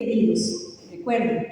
Queridos, recuerden,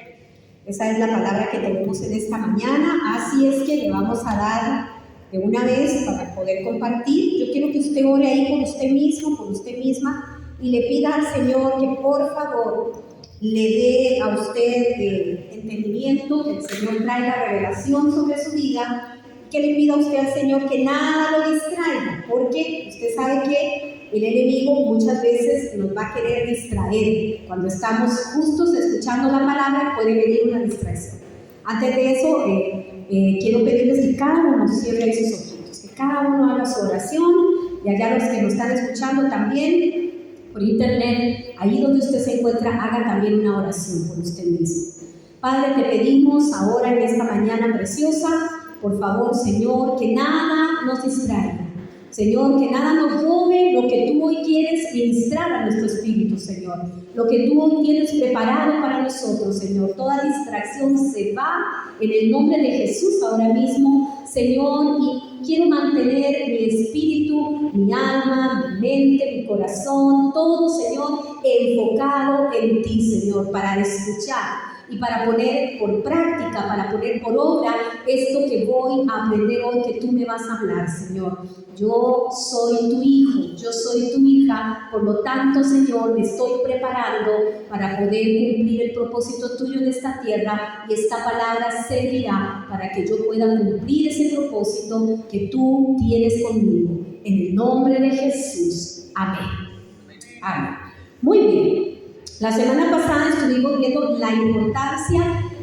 esa es la palabra que tenemos en esta mañana, así es que le vamos a dar de una vez para poder compartir. Yo quiero que usted ore ahí por usted mismo, por usted misma, y le pida al Señor que por favor le dé a usted entendimiento, que el Señor traiga revelación sobre su vida, que le pida a usted al Señor que nada lo distraiga, porque usted sabe que el enemigo muchas veces nos va a querer distraer. Cuando estamos justos escuchando la palabra, puede venir una distracción. Antes de eso, quiero pedirles que cada uno cierre ahí sus ojitos, que cada uno haga su oración, y allá los que nos están escuchando también por internet, ahí donde usted se encuentra, haga también una oración por usted mismo. Padre, te pedimos ahora en esta mañana preciosa, por favor, Señor, que nada nos distraiga. Señor, que nada nos robe lo que tú hoy quieres ministrar a nuestro espíritu, Señor. Lo que tú hoy tienes preparado para nosotros, Señor. Toda distracción se va en el nombre de Jesús ahora mismo, Señor. Y quiero mantener mi espíritu, mi alma, mi mente, mi corazón, todo, Señor, enfocado en ti, Señor, para escuchar y para poner por práctica, para poner por obra esto que voy a aprender hoy, que tú me vas a hablar, Señor. Yo soy tu hijo, yo soy tu hija, por lo tanto, Señor, me estoy preparando para poder cumplir el propósito tuyo en esta tierra, y esta palabra servirá para que yo pueda cumplir ese propósito que tú tienes conmigo. En el nombre de Jesús. Amén. Amén. Muy bien. La semana pasada estuvimos viendo la importancia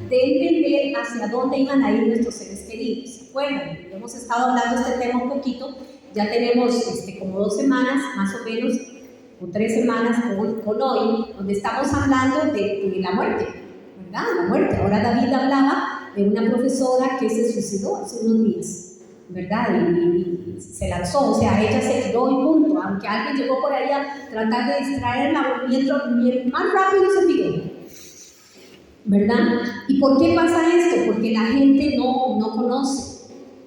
de entender hacia dónde iban a ir nuestros seres queridos. Bueno, hemos estado hablando de este tema un poquito, ya tenemos como 2 semanas, más o menos, o 3 semanas con hoy, donde estamos hablando de la muerte, ¿verdad? La muerte. Ahora David hablaba de una profesora que se suicidó hace unos días, ¿verdad? Y se lanzó, o sea, ella se tiró y punto, aunque alguien llegó por ahí a tratar de distraerla, más rápido se tiró, ¿verdad? ¿Y por qué pasa esto? Porque la gente no conoce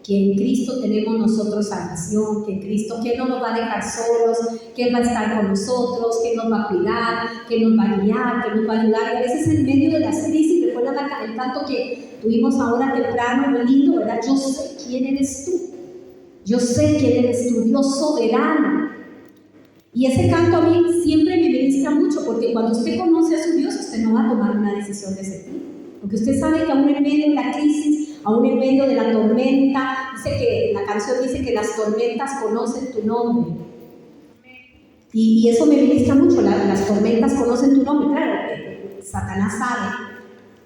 que en Cristo tenemos nosotros salvación, que en Cristo, que no nos va a dejar solos, que Él va a estar con nosotros, que nos va a cuidar, que nos va a guiar, que nos va a ayudar. Y a veces en medio de las crisis, recuerdan el canto que tuvimos ahora temprano, muy lindo, ¿verdad? Yo sé quién eres tú, yo sé quién eres tú, Dios soberano. Y ese canto a mí siempre me ministra mucho, porque cuando usted conoce a su Dios, usted no va a tomar una decisión de ese tipo. Porque usted sabe que aún en medio de la crisis, aún en medio de la tormenta, la canción dice que las tormentas conocen tu nombre. Y eso me ministra mucho, las tormentas conocen tu nombre. Claro, Satanás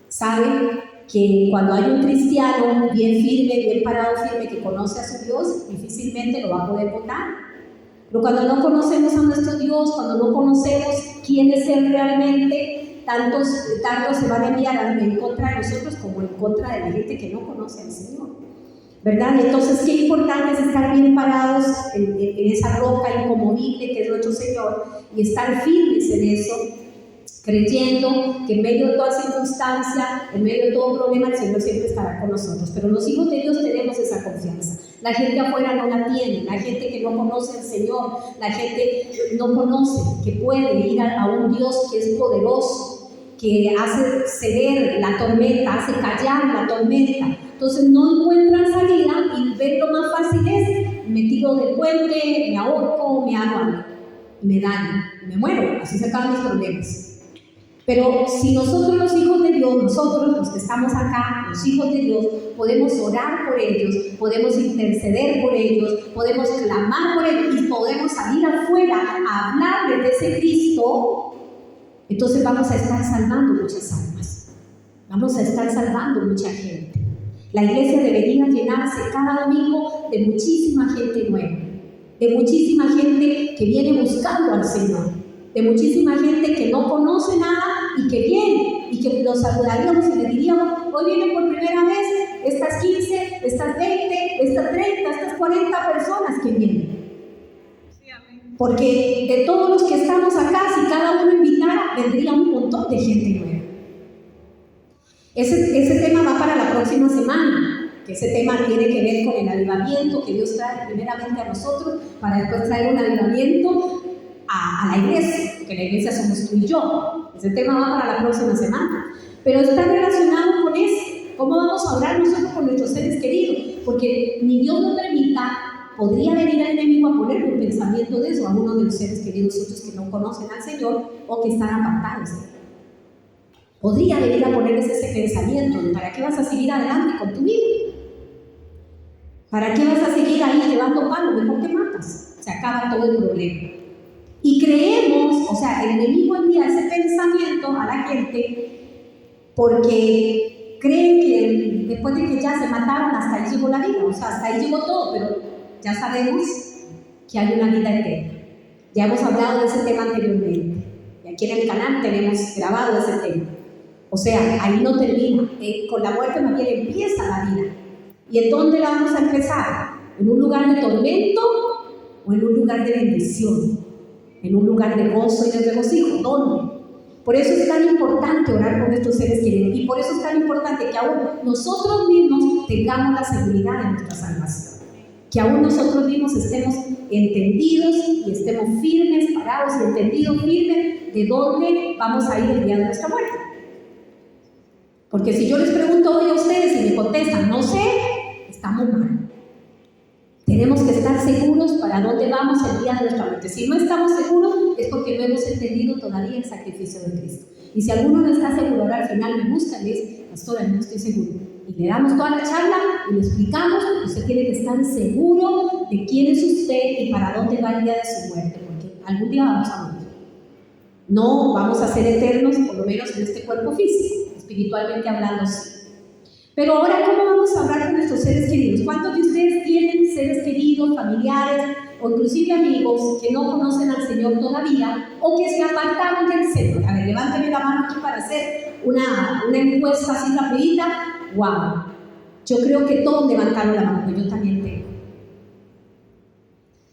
sabe que cuando hay un cristiano bien firme, bien parado, firme, que conoce a su Dios, difícilmente lo va a poder botar. Pero cuando no conocemos a nuestro Dios, cuando no conocemos quién es Él realmente, tantos se van a enviar en contra de nosotros como en contra de la gente que no conoce al Señor, ¿verdad? Entonces, qué importante es estar bien parados en esa roca inconmovible que es nuestro Señor, y estar firmes en eso, creyendo que en medio de toda circunstancia, en medio de todo problema, el Señor siempre estará con nosotros. Pero los hijos de Dios tenemos esa confianza. La gente afuera no la tiene, la gente que no conoce al Señor, la gente no conoce que puede ir a un Dios que es poderoso, que hace ceder la tormenta, hace callar la tormenta. Entonces no encuentran salida y ven lo más fácil es: me tiro del puente, me ahorco, me hago algo, me daño, me muero, así se acaban mis problemas. Pero si nosotros los hijos de Dios, nosotros los que estamos acá, los hijos de Dios, podemos orar por ellos, podemos interceder por ellos, podemos clamar por ellos y podemos salir afuera a hablarles de ese Cristo, entonces vamos a estar salvando muchas almas, vamos a estar salvando mucha gente. La iglesia debería llenarse cada domingo de muchísima gente nueva, de muchísima gente que viene buscando al Señor, de muchísima gente que no conoce nada y que viene, y que los saludaríamos y le diríamos: hoy vienen por primera vez estas 15, estas 20, estas 30, estas 40 personas que vienen. Porque de todos los que estamos acá, si cada uno invitara, vendría un montón de gente nueva. Ese tema va para la próxima semana, que ese tema tiene que ver con el avivamiento que Dios trae primeramente a nosotros, para después traer un avivamiento a la iglesia, que la iglesia somos tú y yo. Ese tema va para la próxima semana. Pero está relacionado con eso. ¿Cómo vamos a orar nosotros con nuestros seres queridos? Porque ni Dios lo permita, podría venir el enemigo a poner un pensamiento de eso a uno de los seres queridos otros que no conocen al Señor o que están apartados. Podría venir a ponerles ese pensamiento. ¿Para qué vas a seguir adelante con tu vida? ¿Para qué vas a seguir ahí llevando palo? Mejor te matas. Se acaba todo el problema. Y creemos, o sea, el enemigo envía ese pensamiento a la gente porque creen que después de que ya se mataron, hasta ahí llegó la vida. O sea, hasta ahí llegó todo, pero ya sabemos que hay una vida eterna. Ya hemos hablado de ese tema anteriormente. Y aquí en el canal tenemos grabado ese tema. O sea, ahí no termina. Con la muerte más bien empieza la vida. ¿Y en dónde la vamos a empezar? ¿En un lugar de tormento o en un lugar de bendición? ¿En un lugar de gozo y de regocijo? ¿Dónde? Por eso es tan importante orar por nuestros seres queridos. Y por eso es tan importante que aún nosotros mismos tengamos la seguridad de nuestra salvación. Que aún nosotros mismos estemos entendidos y estemos firmes, parados y entendidos, firmes de dónde vamos a ir el día de nuestra muerte. Porque si yo les pregunto hoy a ustedes y me contestan, no sé, estamos mal. Tenemos que estar seguros para dónde vamos el día de nuestra muerte. Si no estamos seguros, es porque no hemos entendido todavía el sacrificio de Cristo. Y si alguno no está seguro, ahora al final me buscan y dice, pastora, no estoy seguro. Y le damos toda la charla y le explicamos que usted tiene que estar seguro de quién es usted y para dónde va el día de su muerte, porque algún día vamos a morir. No vamos a ser eternos, por lo menos en este cuerpo físico, espiritualmente hablando, sí. Pero ahora, ¿cómo vamos a hablar con nuestros seres queridos? ¿Cuántos de ustedes tienen seres queridos, familiares o inclusive amigos que no conocen al Señor todavía o que se apartaron del Señor? A ver, levánteme la mano aquí para hacer una encuesta así rapidita. ¡Wow! Yo creo que todos levantaron la mano, pero yo también tengo.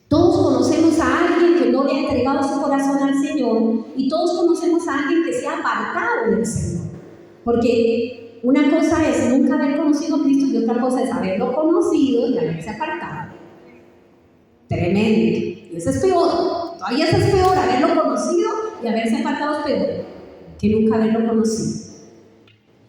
Todos conocemos a alguien que no le ha entregado su corazón al Señor y todos conocemos a alguien que se ha apartado del Señor. Porque una cosa es nunca haber conocido a Cristo y otra cosa es haberlo conocido y haberse apartado. Tremendo. Y eso es peor. Todavía eso es peor. Haberlo conocido y haberse apartado es peor que nunca haberlo conocido.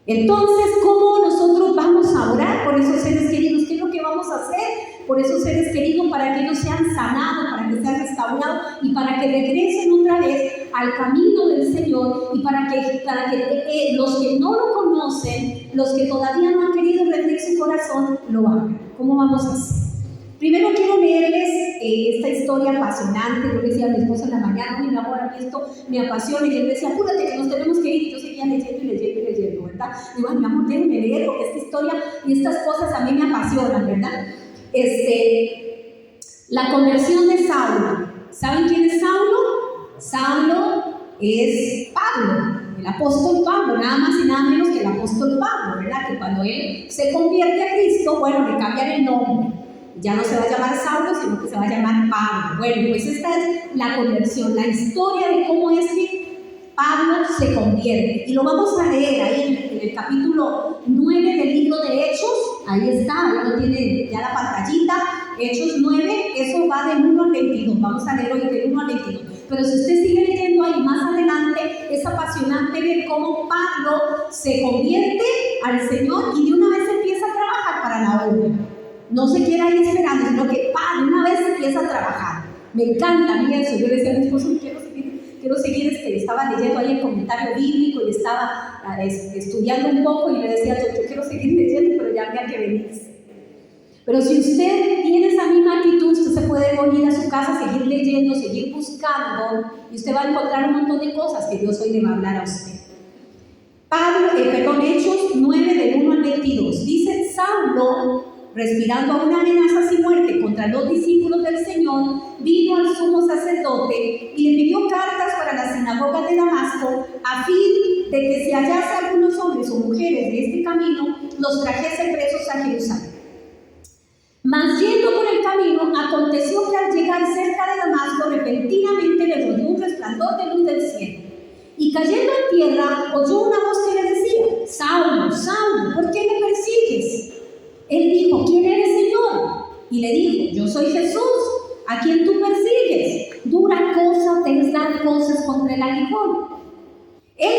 Entonces, ¿cómo nosotros vamos a orar por esos seres queridos? ¿Qué es lo que vamos a hacer por esos seres queridos para que ellos sean sanados, para que sean restaurados y para que regresen otra vez al camino del Señor y para que los que no lo conocen, los que todavía no han querido rendir su corazón, lo hagan? ¿Cómo vamos a hacer? Primero quiero leerles esta historia apasionante. Yo le decía a mi esposo en la mañana, mi amor, a mí esto me apasiona, y él decía, apúrate que nos tenemos que ir, y yo seguía leyendo, ¿verdad? Digo, ay, mi amor, déjenme leer, porque esta historia y estas cosas a mí me apasionan, ¿verdad? La conversión de Saulo. ¿Saben quién es Saulo? Saulo es Pablo, el apóstol Pablo, nada más y nada menos que el apóstol Pablo, ¿verdad? Que cuando él se convierte a Cristo, bueno, le cambian el nombre. Ya no se va a llamar Saulo, sino que se va a llamar Pablo. Bueno, pues esta es la conversión, la historia de cómo es que Pablo se convierte. Y lo vamos a leer ahí en el capítulo 9 del libro de Hechos. Ahí está, ahí lo tiene ya la pantallita. Hechos 9, eso va del 1 al 22. Vamos a leer hoy del 1 al 22. Pero si usted sigue leyendo ahí más adelante, es apasionante ver cómo Pablo se convierte al Señor y de una vez empieza a trabajar para la obra. No se queda ahí esperando, sino que de una vez empieza a trabajar. Me encanta a mí eso. Yo le decía a mi esposo, quiero seguir, estaba leyendo ahí el comentario bíblico y estaba estudiando un poco y le decía, yo quiero seguir leyendo, pero ya había que venirse. Pero si usted tiene esa misma actitud, usted se puede ir a su casa, seguir leyendo, seguir buscando, y usted va a encontrar un montón de cosas que Dios hoy le va a hablar a usted. Hechos 9 del 1 al 22. Dice, Saulo, respirando una amenaza sin muerte contra los discípulos del Señor, vino al sumo sacerdote y le pidió cartas para las sinagogas de Damasco, a fin de que si hallase algunos hombres o mujeres de este camino, los trajese presos a Jerusalén. Mas yendo por el camino, aconteció que al llegar cerca de Damasco, repentinamente le rodeó un resplandor de luz del cielo. Y cayendo en tierra, oyó una voz que le decía, Saulo, Saulo, ¿por qué me persigues? Él dijo, ¿quién eres, Señor? Y le dijo, yo soy Jesús, a quien tú persigues. Dura cosa te es dar cosas contra el aguijón. Él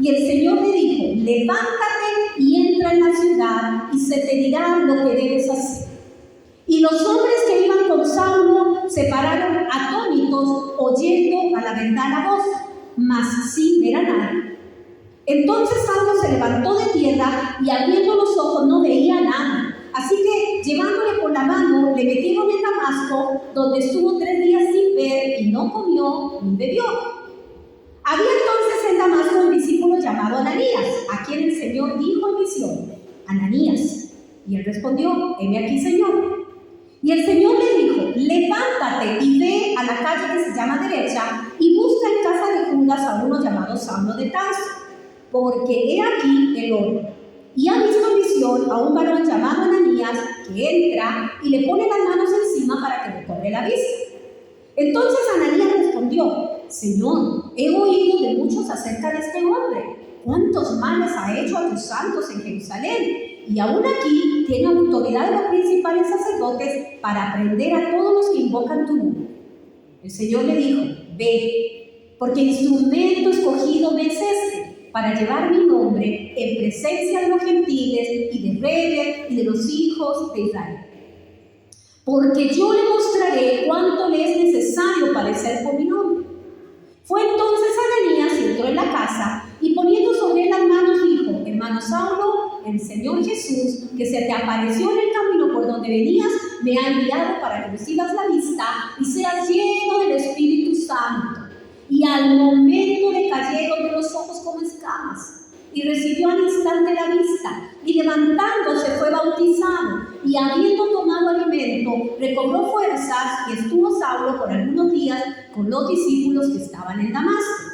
Y el Señor le dijo: levántate y entra en la ciudad y se te dirá lo que debes hacer. Y los hombres que iban con Saulo se pararon atónitos, oyendo a la verdad la voz, mas sin ver a nadie. Entonces Saulo se levantó de tierra y abriendo los ojos no veía nada. Así que, llevándole por la mano, le metieron en Damasco, donde estuvo 3 días sin ver y no comió ni bebió. Había entonces en Damasco un discípulo llamado Ananías, a quien el Señor dijo en visión: Ananías. Y él respondió: heme aquí, Señor. Y el Señor le dijo: levántate y ve a la calle que se llama Derecha y busca en casa de Judas a uno llamado Saulo de Tarso, porque he aquí el oro. Y ha visto en visión a un varón llamado Ananías que entra y le pone las manos encima para que recobre la vista. Entonces Ananías respondió: Señor, he oído de muchos acerca de este hombre, cuántos males ha hecho a tus santos en Jerusalén, y aún aquí tiene autoridad de los principales sacerdotes para prender a todos los que invocan tu nombre. El Señor le dijo: ve, porque instrumento escogido me es este, para llevar mi nombre en presencia de los gentiles y de reyes y de los hijos de Israel. Porque yo le mostraré cuánto le es necesario padecer por mi nombre. Fue entonces Ananías y entró en la casa, y poniendo sobre él las manos dijo: hermano Saulo, el Señor Jesús, que se te apareció en el camino por donde venías, me ha enviado para que recibas la vista y seas lleno del Espíritu Santo. Y al momento le cayeron de los ojos como escamas, y recibió al instante la vista, y levantándose fue bautizado, y habiendo tomado alimento, recobró fuerzas, y estuvo Saulo por algunos días con los discípulos que estaban en Damasco.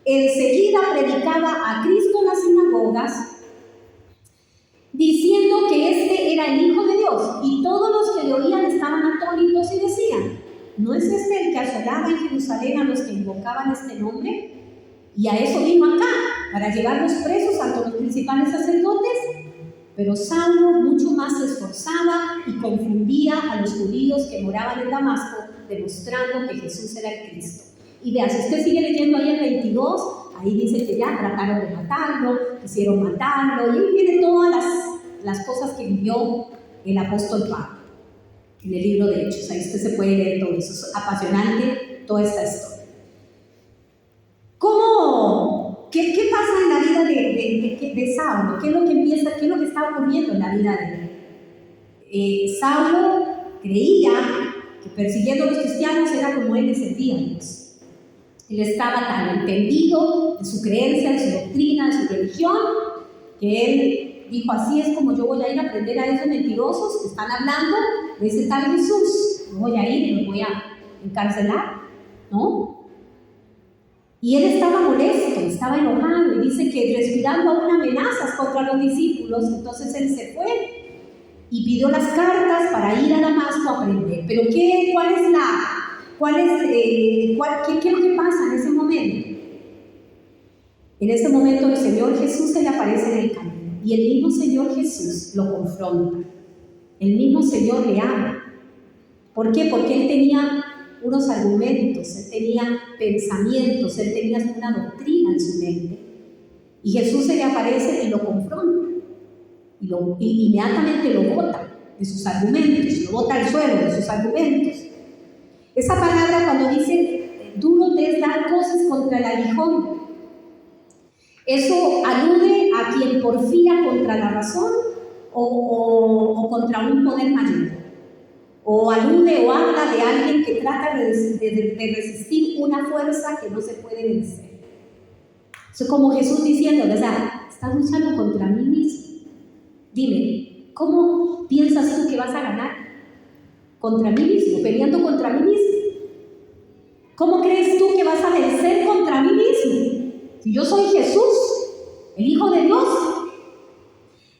Enseguida predicaba a Cristo en las sinagogas, diciendo que este era el Hijo de Dios, y todos los que le oían estaban atónitos y decían: ¿no es este el que asolaba en Jerusalén a los que invocaban este nombre? Y a eso vino acá, para llevarlos presos ante los principales sacerdotes. Pero Saulo mucho más se esforzaba y confundía a los judíos que moraban en Damasco, demostrando que Jesús era el Cristo. Y vea, si usted sigue leyendo ahí el 22, ahí dice que ya trataron de matarlo, quisieron matarlo, y ahí vienen todas las cosas que vivió el apóstol Pablo en el libro de Hechos. Ahí usted se puede leer todo eso. Es apasionante toda esta historia. ¿Qué pasa en la vida de Saulo? ¿Qué es lo que empieza? ¿Qué es lo que está ocurriendo en la vida de él? Saulo creía que persiguiendo a los cristianos era como él les sentía a Dios. Él estaba tan entendido de su creencia, de su doctrina, de su religión, que él dijo: así es como yo voy a ir a aprender a esos mentirosos que están hablando de ese tal Jesús. Yo voy a ir y los voy a encarcelar, ¿no? Y él estaba molesto, estaba enojado, y dice que respirando aún amenazas contra los discípulos. Entonces él se fue y pidió las cartas para ir a Damasco a aprender. Pero ¿qué es lo que pasa en ese momento? En ese momento el Señor Jesús se le aparece en el camino, y el mismo Señor Jesús lo confronta. El mismo Señor le habla. ¿Por qué? Porque él tenía unos argumentos, él tenía pensamientos, él tenía una doctrina en su mente. Y Jesús se le aparece y lo confronta, y inmediatamente lo bota de sus argumentos, lo bota al suelo de sus argumentos. Esa palabra, cuando dice duro te es dar cosas contra el aguijón, eso alude a quien porfía contra la razón o contra un poder mayor. O alude o habla de alguien que trata de resistir una fuerza que no se puede vencer. Eso es como Jesús diciendo: o sea, estás luchando contra mí mismo. Dime, ¿cómo piensas tú que vas a ganar? Contra mí mismo, peleando contra mí mismo. ¿Cómo crees tú que vas a vencer contra mí mismo? Si yo soy Jesús, el Hijo de Dios.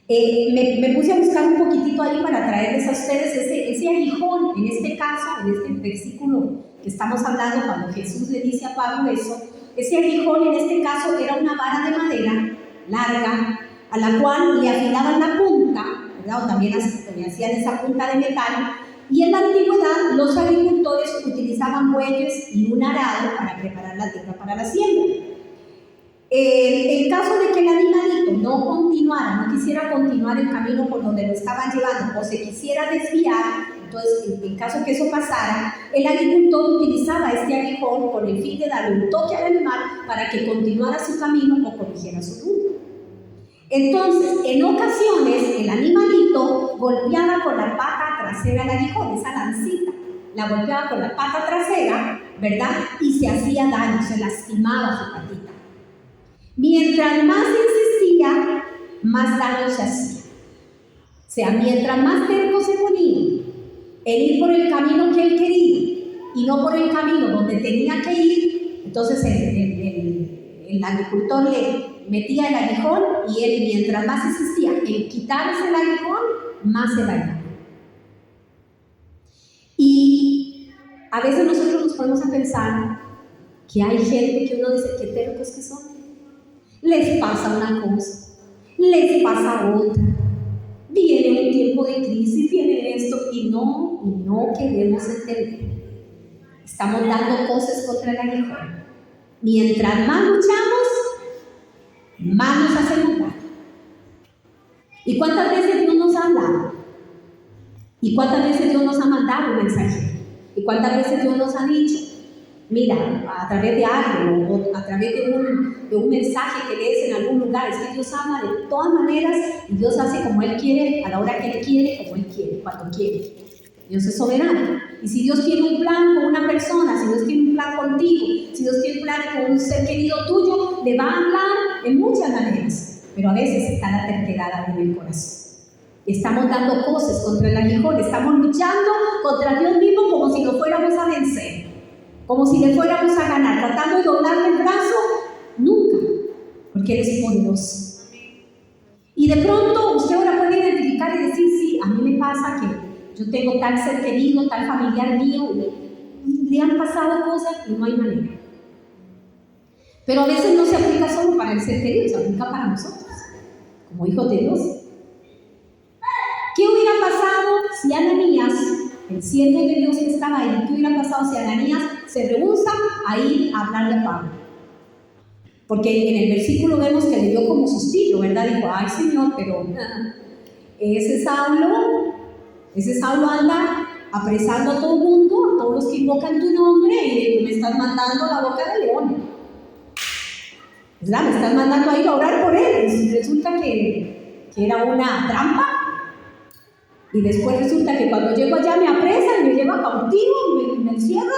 Me puse a buscar un poquitito ahí para traerles a ustedes ese aguijón, en este caso, en este versículo que estamos hablando, cuando Jesús le dice a Pablo eso. Ese aguijón en este caso era una vara de madera larga, a la cual le afilaban la punta, ¿verdad? O también hacían esa punta de metal. Y en la antigüedad los agricultores utilizaban bueyes y un arado para preparar la tierra para la siembra. El caso de que el animalito no continuara, no quisiera continuar el camino por donde lo estaban llevando o se quisiera desviar, entonces en caso que eso pasara, el agricultor utilizaba este aguijón con el fin de darle un toque al animal para que continuara su camino o corrigiera su rumbo. Entonces, en ocasiones, el animalito golpeaba con la pata trasera al aguijón, esa lancita, la golpeaba con la pata trasera, ¿verdad? Y se hacía daño, se lastimaba su patita. Mientras más insistía, más daño se hacía. O sea, mientras más terco se ponía en ir por el camino que él quería y no por el camino donde tenía que ir, entonces el agricultor le metía el aguijón y él, mientras más insistía en quitarse el aguijón, más se dañaba. Y a veces nosotros nos ponemos a pensar que hay gente que uno dice, qué tercos que son. Les pasa una cosa, les pasa otra. Viene un tiempo de crisis, viene esto, y no queremos entender. Estamos dando cosas contra el aguijón. Mientras más luchamos, más nos hacemos daño. ¿Y cuántas veces Dios nos ha hablado? ¿Y cuántas veces Dios nos ha mandado un mensaje? ¿Y cuántas veces Dios nos ha dicho? Mira, a través de algo o a través de un mensaje que lees en algún lugar, es que Dios habla de todas maneras y Dios hace como Él quiere, a la hora que Él quiere, como Él quiere, cuando quiere. Dios es soberano. Y si Dios tiene un plan con una persona, si Dios tiene un plan contigo, si Dios tiene un plan con un ser querido tuyo, le va a hablar en muchas maneras, pero a veces está la terquedad en el corazón. Estamos dando cosas contra el aguijón, estamos luchando contra Dios mismo como si lo fuéramos a vencer, como si le fuéramos a ganar, tratando de doblarle el brazo, nunca, porque Él es poderoso. Y de pronto usted ahora puede identificar y decir, sí, a mí me pasa que yo tengo tal ser querido, tal familiar mío, y le han pasado cosas y no hay manera. Pero a veces no se aplica solo para el ser querido, se aplica para nosotros, como hijos de Dios. ¿Qué hubiera pasado si Ananías, el siervo de Dios que estaba ahí, qué hubiera pasado si Ananías se rehúsa a ir a hablarle a Pablo? Porque en el versículo vemos que le dio como sustillo, ¿verdad? Dijo, ay Señor, pero ese Saulo anda apresando a todo el mundo, a todos los que invocan tu nombre, y me estás mandando a la boca del león, ¿verdad? Me estás mandando a ir a orar por él, y resulta que era una trampa. Y después resulta que cuando llego allá me apresan, me llevan cautivo, me encierran.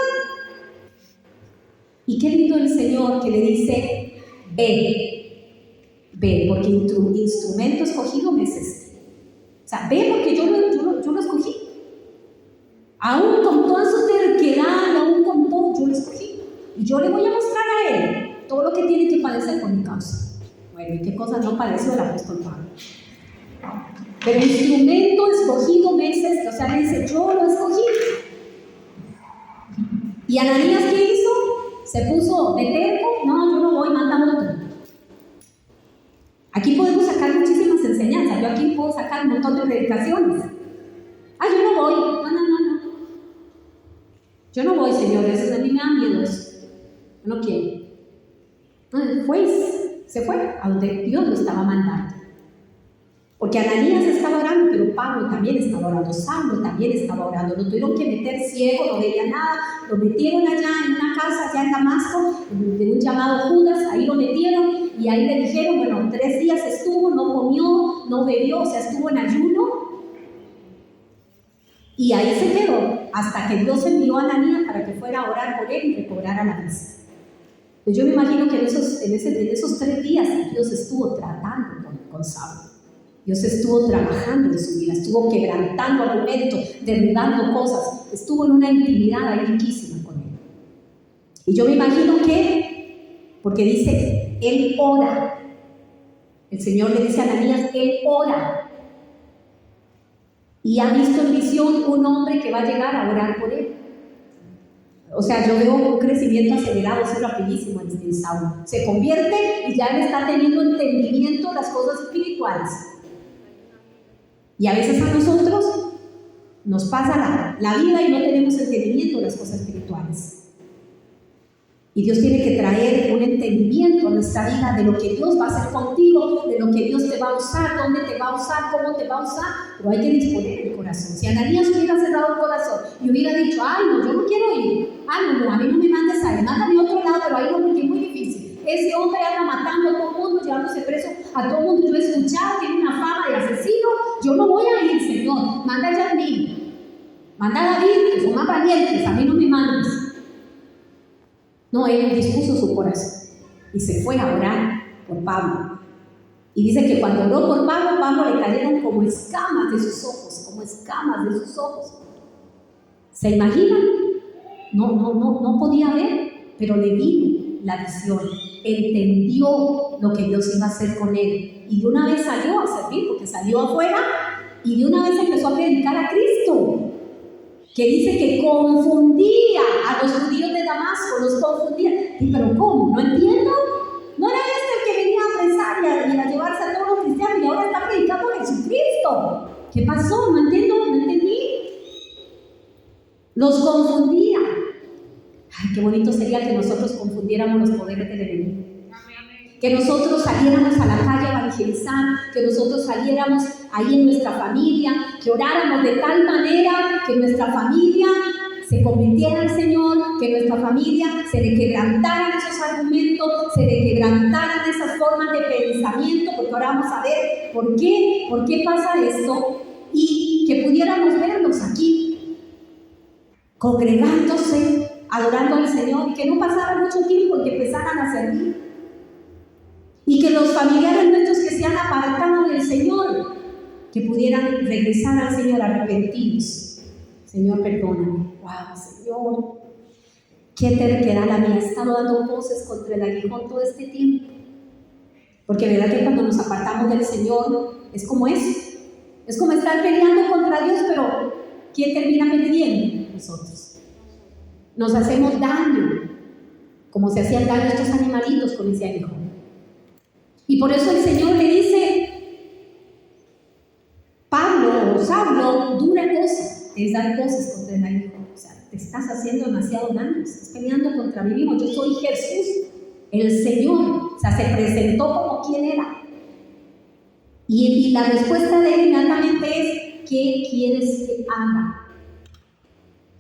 Y qué lindo el Señor que le dice, ve, porque tu instrumento escogido me es este. O sea, ve porque yo lo escogí. Aún con toda su terquedad, aún con todo, yo lo escogí. Y yo le voy a mostrar a él todo lo que tiene que padecer por mi causa. Bueno, ¿y qué cosas no padeció el apóstol Pablo? Pero el instrumento escogido me es este, o sea, le dice, yo lo escogí. ¿Y Ananías qué hizo? ¿Se puso de terco? No, yo no voy, mándame otro. Aquí podemos sacar muchísimas enseñanzas. Yo aquí puedo sacar un montón de predicaciones. Yo no voy. No. Yo no voy, Señor, eso a mí me da miedo eso. Yo no quiero. Pues se fue a donde Dios lo estaba mandando. Porque Ananías estaba orando, pero Pablo también estaba orando, Saulo también estaba orando. Lo tuvieron que meter ciego, no veía nada, lo metieron allá en una casa, allá en Damasco, de un llamado Judas, ahí lo metieron y ahí le dijeron, bueno, 3 días estuvo, no comió, no bebió, o sea, estuvo en ayuno. Y ahí se quedó, hasta que Dios envió a Ananías para que fuera a orar por él y recobrara la vista. Pues yo me imagino que en esos 3 días Dios estuvo tratando con Saulo. Dios estuvo trabajando en su vida, estuvo quebrantando argumentos, derribando cosas, estuvo en una intimidad ahí riquísima con él. Y yo me imagino que, porque dice, él ora. El Señor le dice a Ananías, él ora. Y ha visto en visión un hombre que va a llegar a orar por él. O sea, yo veo un crecimiento acelerado, es rapidísimo en Saulo. Se convierte y ya él está teniendo entendimiento de las cosas espirituales. Y a veces a nosotros nos pasa la vida y no tenemos entendimiento de las cosas espirituales. Y Dios tiene que traer un entendimiento a nuestra vida, de lo que Dios va a hacer contigo, de lo que Dios te va a usar, dónde te va a usar, cómo te va a usar, pero hay que disponer el corazón. Si Ananías hubiera cerrado el corazón y hubiera dicho, ay no, yo no quiero ir, no, a mí no me mandes ahí, mándame a otro lado, pero ahí no, porque es muy difícil. Ese hombre anda matando a todo el mundo, llevándose preso a todo el mundo. Yo he escuchado, tiene una fama de asesino. Yo no voy a ir, Señor. Manda a Yasmín, manda a David, que son más valientes. A mí no me mandes. No, él dispuso su corazón y se fue a orar por Pablo. Y dice que cuando oró por Pablo, Pablo le cayeron como escamas de sus ojos, como escamas de sus ojos. ¿Se imaginan? No podía ver, pero le vino la visión, entendió lo que Dios iba a hacer con él y de una vez salió a servir, porque salió afuera y de una vez empezó a predicar a Cristo, que dice que confundía a los judíos de Damasco, los confundía. ¿Y pero cómo? No entiendo. ¿No era este el que venía a apresar y a llevarse a todos los cristianos y ahora está predicando a Jesucristo? ¿Qué pasó? No entendí. Los confundía. Ay, qué bonito sería que nosotros confundiéramos los poderes del enemigo. Que nosotros saliéramos a la calle a evangelizar, que nosotros saliéramos ahí en nuestra familia, que oráramos de tal manera que nuestra familia se convirtiera al Señor, que nuestra familia se le quebrantaran esos argumentos, se le quebrantaran esas formas de pensamiento, porque ahora vamos a ver por qué pasa esto, y que pudiéramos verlos aquí, congregándose, adorando al Señor, y que no pasara mucho tiempo y que empezaran a servir. Y que los familiares nuestros que se han apartado del Señor, que pudieran regresar al Señor arrepentidos. Señor, perdóname. Wow, Señor, qué terquedad la mía. He estado dando voces contra el aguijón todo este tiempo. Porque verdad que cuando nos apartamos del Señor, es como eso. Es como estar peleando contra Dios, pero ¿quién termina perdiendo? Nosotros. Nos hacemos daño, como se hacían daño estos animalitos con ese aguijón. Y por eso el Señor le dice, Pablo o Saulo, dura cosa es dar voces contra el aguijón. O sea, te estás haciendo demasiado daño, estás peleando contra mí mismo. Yo soy Jesús, el Señor. O sea, se presentó como quien era. Y la respuesta de él inmediatamente es, ¿qué quieres que haga?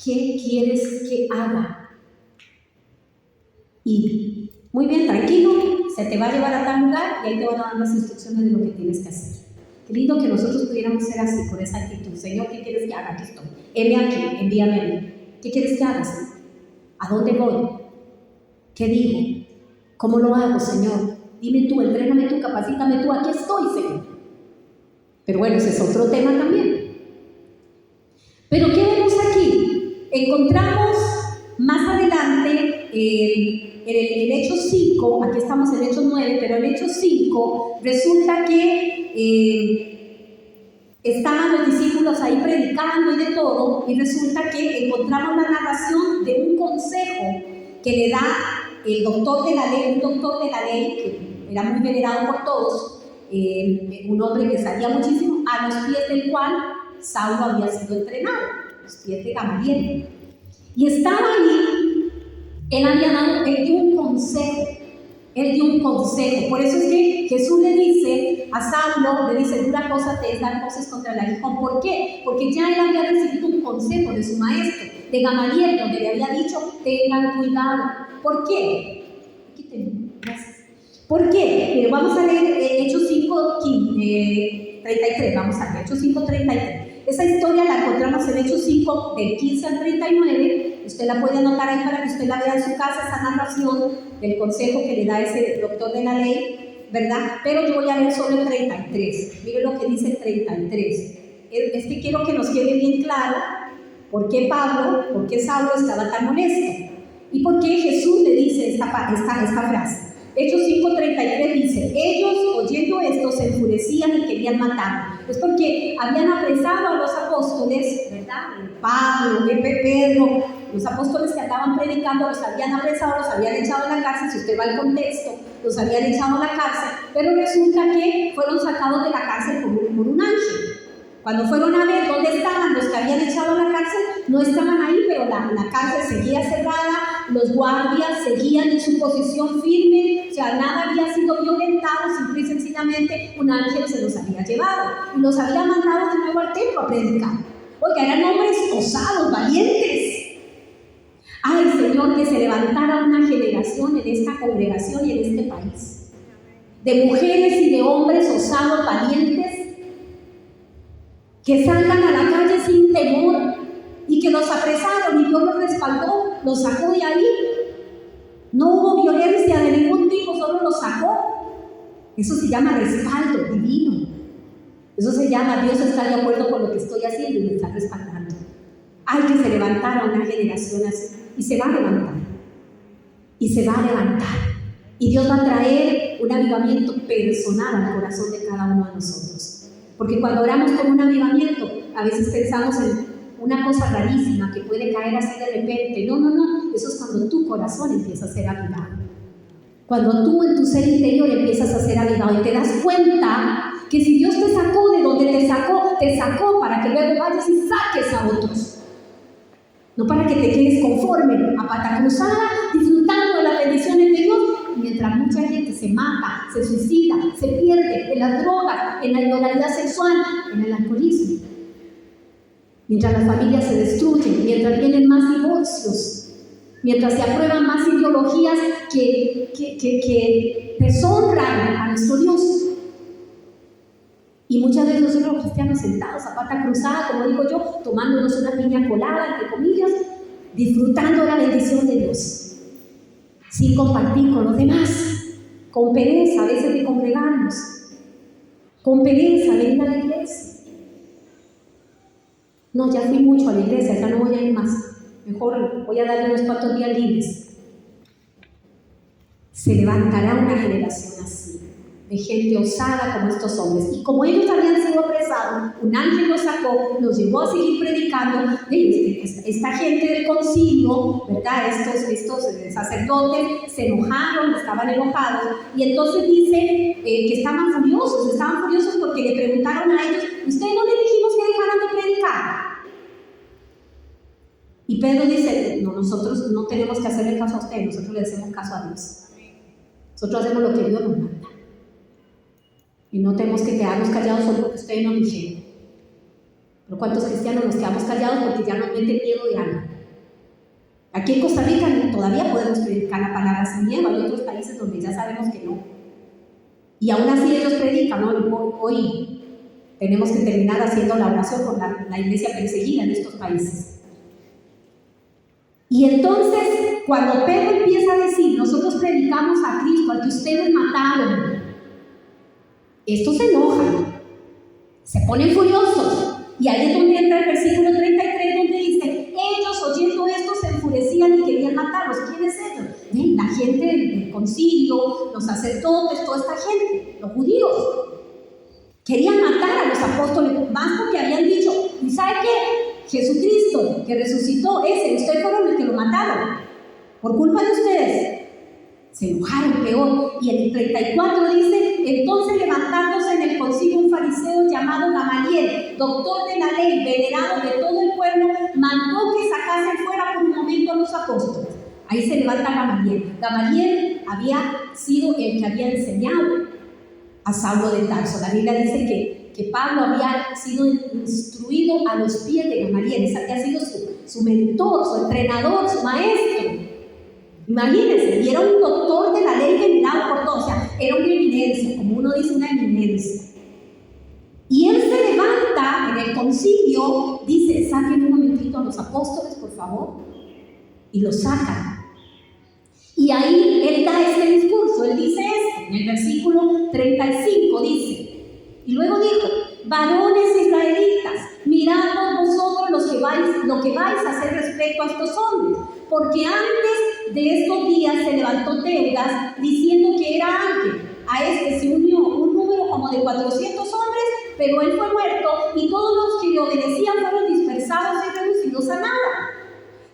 ¿Qué quieres que haga? Y muy bien, tranquilo, se te va a llevar a tal lugar y ahí te van a dar las instrucciones de lo que tienes que hacer. Qué lindo que nosotros pudiéramos ser así, con esa actitud. Señor, ¿qué quieres que haga? Aquí estoy. Heme aquí, envíame a mí. ¿Qué quieres que haga, Señor? ¿A dónde voy? ¿Qué digo? ¿Cómo lo hago, Señor? Dime tú, entrégame tú, capacítame tú. Aquí estoy, Señor. Pero bueno, ese es otro tema también. Pero ¿qué vemos aquí? Encontramos más adelante en el Hechos 5, aquí estamos en Hechos 9, pero en Hechos 5 resulta que estaban los discípulos ahí predicando y de todo, y resulta que encontramos la narración de un consejo que le da el doctor de la ley, un doctor de la ley que era muy venerado por todos, un hombre que sabía muchísimo, a los pies del cual Saulo había sido entrenado, los pies de Gamaliel. Y estaba allí, él dio un consejo, por eso es que Jesús le dice a Saulo, le dice, dura cosa te es dar voces contra el aguijón. ¿Por qué? Porque ya él había recibido un consejo de su maestro, de Gamaliel, donde le había dicho, tengan cuidado. ¿Por qué? Aquí tengo, gracias. ¿Por qué? Pero vamos a leer Hechos 5:33, vamos a leer Hechos 5:33. Esa historia la encontramos en Hechos 5, del 15 al 39. Usted la puede anotar ahí para que usted la vea en su casa, esa narración del consejo que le da ese doctor de la ley, ¿verdad? Pero yo voy a leer solo el 33. Mire lo que dice el 33. Es que quiero que nos quede bien claro por qué Saulo estaba tan molesto y por qué Jesús le dice esta frase. Hechos 5:33 dice, ellos oyendo esto se enfurecían y querían matarlo. Es porque habían apresado a los apóstoles, ¿verdad? Pablo, Pedro, los apóstoles que andaban predicando, los habían apresado, los habían echado a la cárcel. Si usted va al contexto, los habían echado a la cárcel, pero resulta que fueron sacados de la cárcel por un ángel. Cuando fueron a ver dónde estaban los que habían echado a la cárcel, no estaban ahí, pero la cárcel seguía cerrada, los guardias seguían en su posición firme, o sea, nada había sido violentado, simple y sencillamente un ángel se los había llevado y los había mandado de nuevo al templo a predicar. Oiga, eran hombres osados, valientes. Ay, Señor, que se levantara una generación en esta congregación y en este país, de mujeres y de hombres osados, valientes, que salgan a la calle sin temor y que los apresaron y Dios los respaldó, los sacó de ahí. No hubo violencia de ningún tipo, solo los sacó. Eso se llama respaldo divino. Eso se llama Dios está de acuerdo con lo que estoy haciendo y me está respaldando. Hay que se levantara una generación así y se va a levantar. Y se va a levantar. Y Dios va a traer un avivamiento personal al corazón de cada uno de nosotros. Porque cuando oramos con un avivamiento, a veces pensamos en una cosa rarísima que puede caer así de repente. No, eso es cuando tu corazón empieza a ser avivado. Cuando tú en tu ser interior empiezas a ser avivado y te das cuenta que si Dios te sacó de donde te sacó para que luego vayas y saques a otros. No para que te quedes conforme a pata cruzada, disfrutando de las bendiciones de Dios, mientras mucha gente se mata, se suicida, se pierde en las drogas, en la inmoralidad sexual, en el alcoholismo. Mientras las familias se destruyen, mientras vienen más divorcios, mientras se aprueban más ideologías que deshonran a nuestro Dios. Y muchas veces nosotros los cristianos sentados a pata cruzada, como digo yo, tomándonos una piña colada, entre comillas, disfrutando la bendición de Dios, sin compartir con los demás, con pereza a veces de congregarnos, con pereza de ir a la iglesia. No, ya fui mucho a la iglesia, ya no voy a ir más, mejor voy a darle unos cuantos días libres. Se levantará una generación así, de gente osada como estos hombres. Y como ellos habían sido apresados, un ángel los sacó, los llevó a seguir predicando. Esta gente del concilio, ¿verdad? Estos sacerdotes se enojaron, estaban enojados. Y entonces dice que estaban furiosos porque le preguntaron a ellos: ¿ustedes no les dijimos que dejaran de predicar? Y Pedro dice: no, nosotros no tenemos que hacerle caso a ustedes, nosotros le hacemos caso a Dios. Nosotros hacemos lo que Dios nos manda. Y no tenemos que quedarnos callados solo porque ustedes nos dijeron. Pero ¿cuántos cristianos nos quedamos callados porque ya nos meten miedo de algo? Aquí en Costa Rica todavía podemos predicar la palabra sin miedo. Hay otros países donde ya sabemos que no. Y aún así ellos predican, ¿no? Hoy tenemos que terminar haciendo la oración por la iglesia perseguida en estos países. Y entonces, cuando Pedro empieza a decir: nosotros predicamos a Cristo, al que ustedes mataron, estos se enojan, se ponen furiosos. Y ahí es donde entra el versículo 33, donde dice: ellos oyendo esto se enfurecían y querían matarlos. ¿Quiénes ellos? La gente del concilio, los sacerdotes, toda esta gente, los judíos. Querían matar a los apóstoles, más porque habían dicho: ¿y sabe qué? Jesucristo, que resucitó, ustedes fueron los que lo mataron, por culpa de ustedes. Se enojaron peor. Y el 34 dice: entonces levantándose en el concilio un fariseo llamado Gamaliel, doctor de la ley, venerado de todo el pueblo, mandó que sacasen fuera por un momento a los apóstoles. Ahí se levanta Gamaliel. Gamaliel había sido el que había enseñado a Saulo de Tarso. La Biblia dice que Pablo había sido instruido a los pies de Gamaliel. Ese había sido su mentor, su entrenador, su maestro. Imagínense, y era un doctor de la ley venerado por todos, o sea, era una eminencia, como uno dice, una eminencia. Y él se levanta en el concilio, dice: saquen un momentito a los apóstoles, por favor, y los sacan. Y ahí él da este discurso, él dice esto, en el versículo 35 dice: y luego dijo: varones israelitas, mirad vosotros lo que vais a hacer respecto a estos hombres, porque antes de estos días se levantó Teudas diciendo que era ángel. A este se unió un número como de 400 hombres, pero él fue muerto y todos los que le obedecían fueron dispersados y reducidos a nada.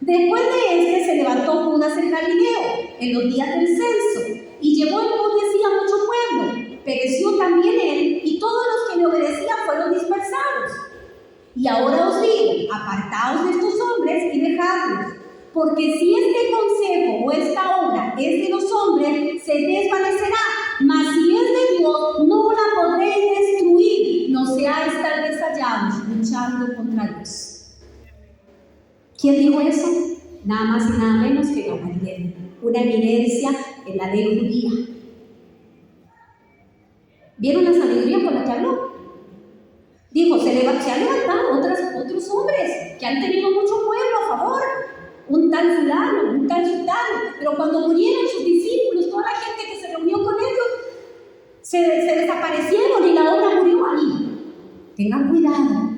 Después de este se levantó Judas el Galileo en los días del censo y llevó en pos de sí a mucho pueblo. Pereció también él y todos los que le obedecían fueron dispersados. apartaos de estos hombres y dejadlos, porque si este consejo o esta obra es de los hombres, se desvanecerá, mas si es de Dios, no la podréis destruir, no seáis tal vez hallados luchando contra Dios. ¿Quién dijo eso? Nada más y nada menos que Gamaliel, una eminencia en la ley judía. ¿Vieron la sabiduría con la que habló? Dijo, se han levantado otros hombres que han tenido mucho pueblo a favor, un tal fulano, un tal sultano, pero cuando murieron sus discípulos, toda la gente que se reunió con ellos, se desaparecieron y la obra murió ahí. Tengan cuidado.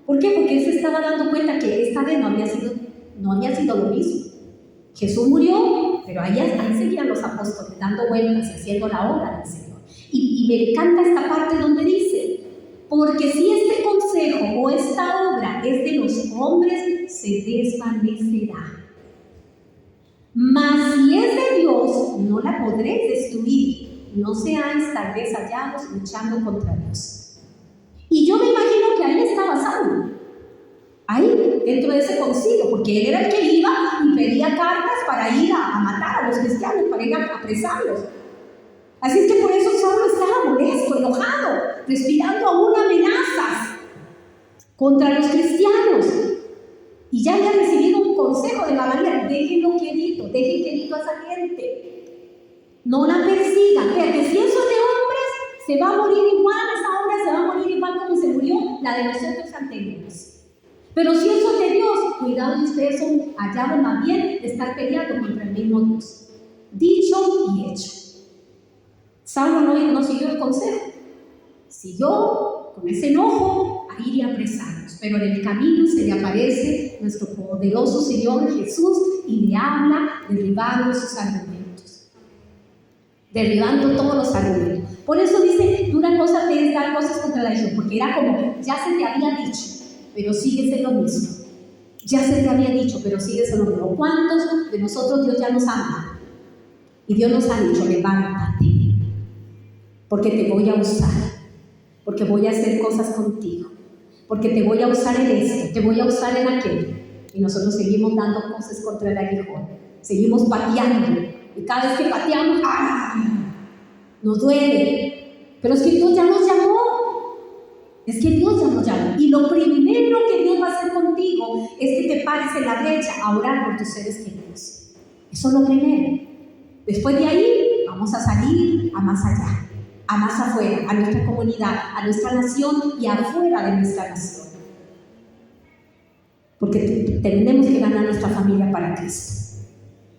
¿Por qué? Porque él se estaba dando cuenta que esta vez no había sido lo mismo. Jesús murió, pero ahí seguían los apóstoles dando vueltas y haciendo la obra del Señor. Y me encanta esta parte donde dice, porque si este consejo o esta obra es de los hombres, se desvanecerá. Mas si es de Dios, no la podréis destruir, no seáis tal vez hallados luchando contra Dios. Y yo me imagino que ahí estaba Saulo, ahí dentro de ese concilio, porque él era el que iba y pedía cartas para ir a matar a los cristianos, para ir a apresarlos. Así es que por eso Saulo estaba molesto, enojado, respirando aún amenazas contra los cristianos. Y ya había recibido un consejo de Gamaliel: dejen querido a esa gente, no la persigan. Porque si eso es de hombres, se va a morir igual, esa obra se va a morir igual como se murió la de los otros anteriores. Pero si eso es de Dios, cuidado, y ustedes son hallados más bien de estar peleando contra el mismo Dios. Dicho y hecho. Saulo no siguió el consejo, siguió con ese enojo a ir y apresarlos, pero en el camino se le aparece nuestro poderoso Señor Jesús y le habla derribando sus argumentos, derribando todos los argumentos. Por eso dice, una cosa te es dar cosas contra la religión, porque era como, ya se te había dicho, pero sigues en lo mismo. Ya se te había dicho, pero sigues en lo mismo. ¿Cuántos de nosotros Dios ya nos ama? Y Dios nos ha dicho, levántate, porque te voy a usar, porque voy a hacer cosas contigo, porque te voy a usar en esto, te voy a usar en aquello. Y nosotros seguimos dando cosas contra el aguijón, seguimos pateando, y cada vez que pateamos, ¡ay!, nos duele. Pero es que Dios ya nos llamó, y lo primero que Dios va a hacer contigo es que te pares en la brecha a orar por tus seres queridos. Eso es lo primero. Después de ahí vamos a salir a más allá, a más afuera, a nuestra comunidad, a nuestra nación y afuera de nuestra nación. Porque tenemos que ganar nuestra familia para Cristo.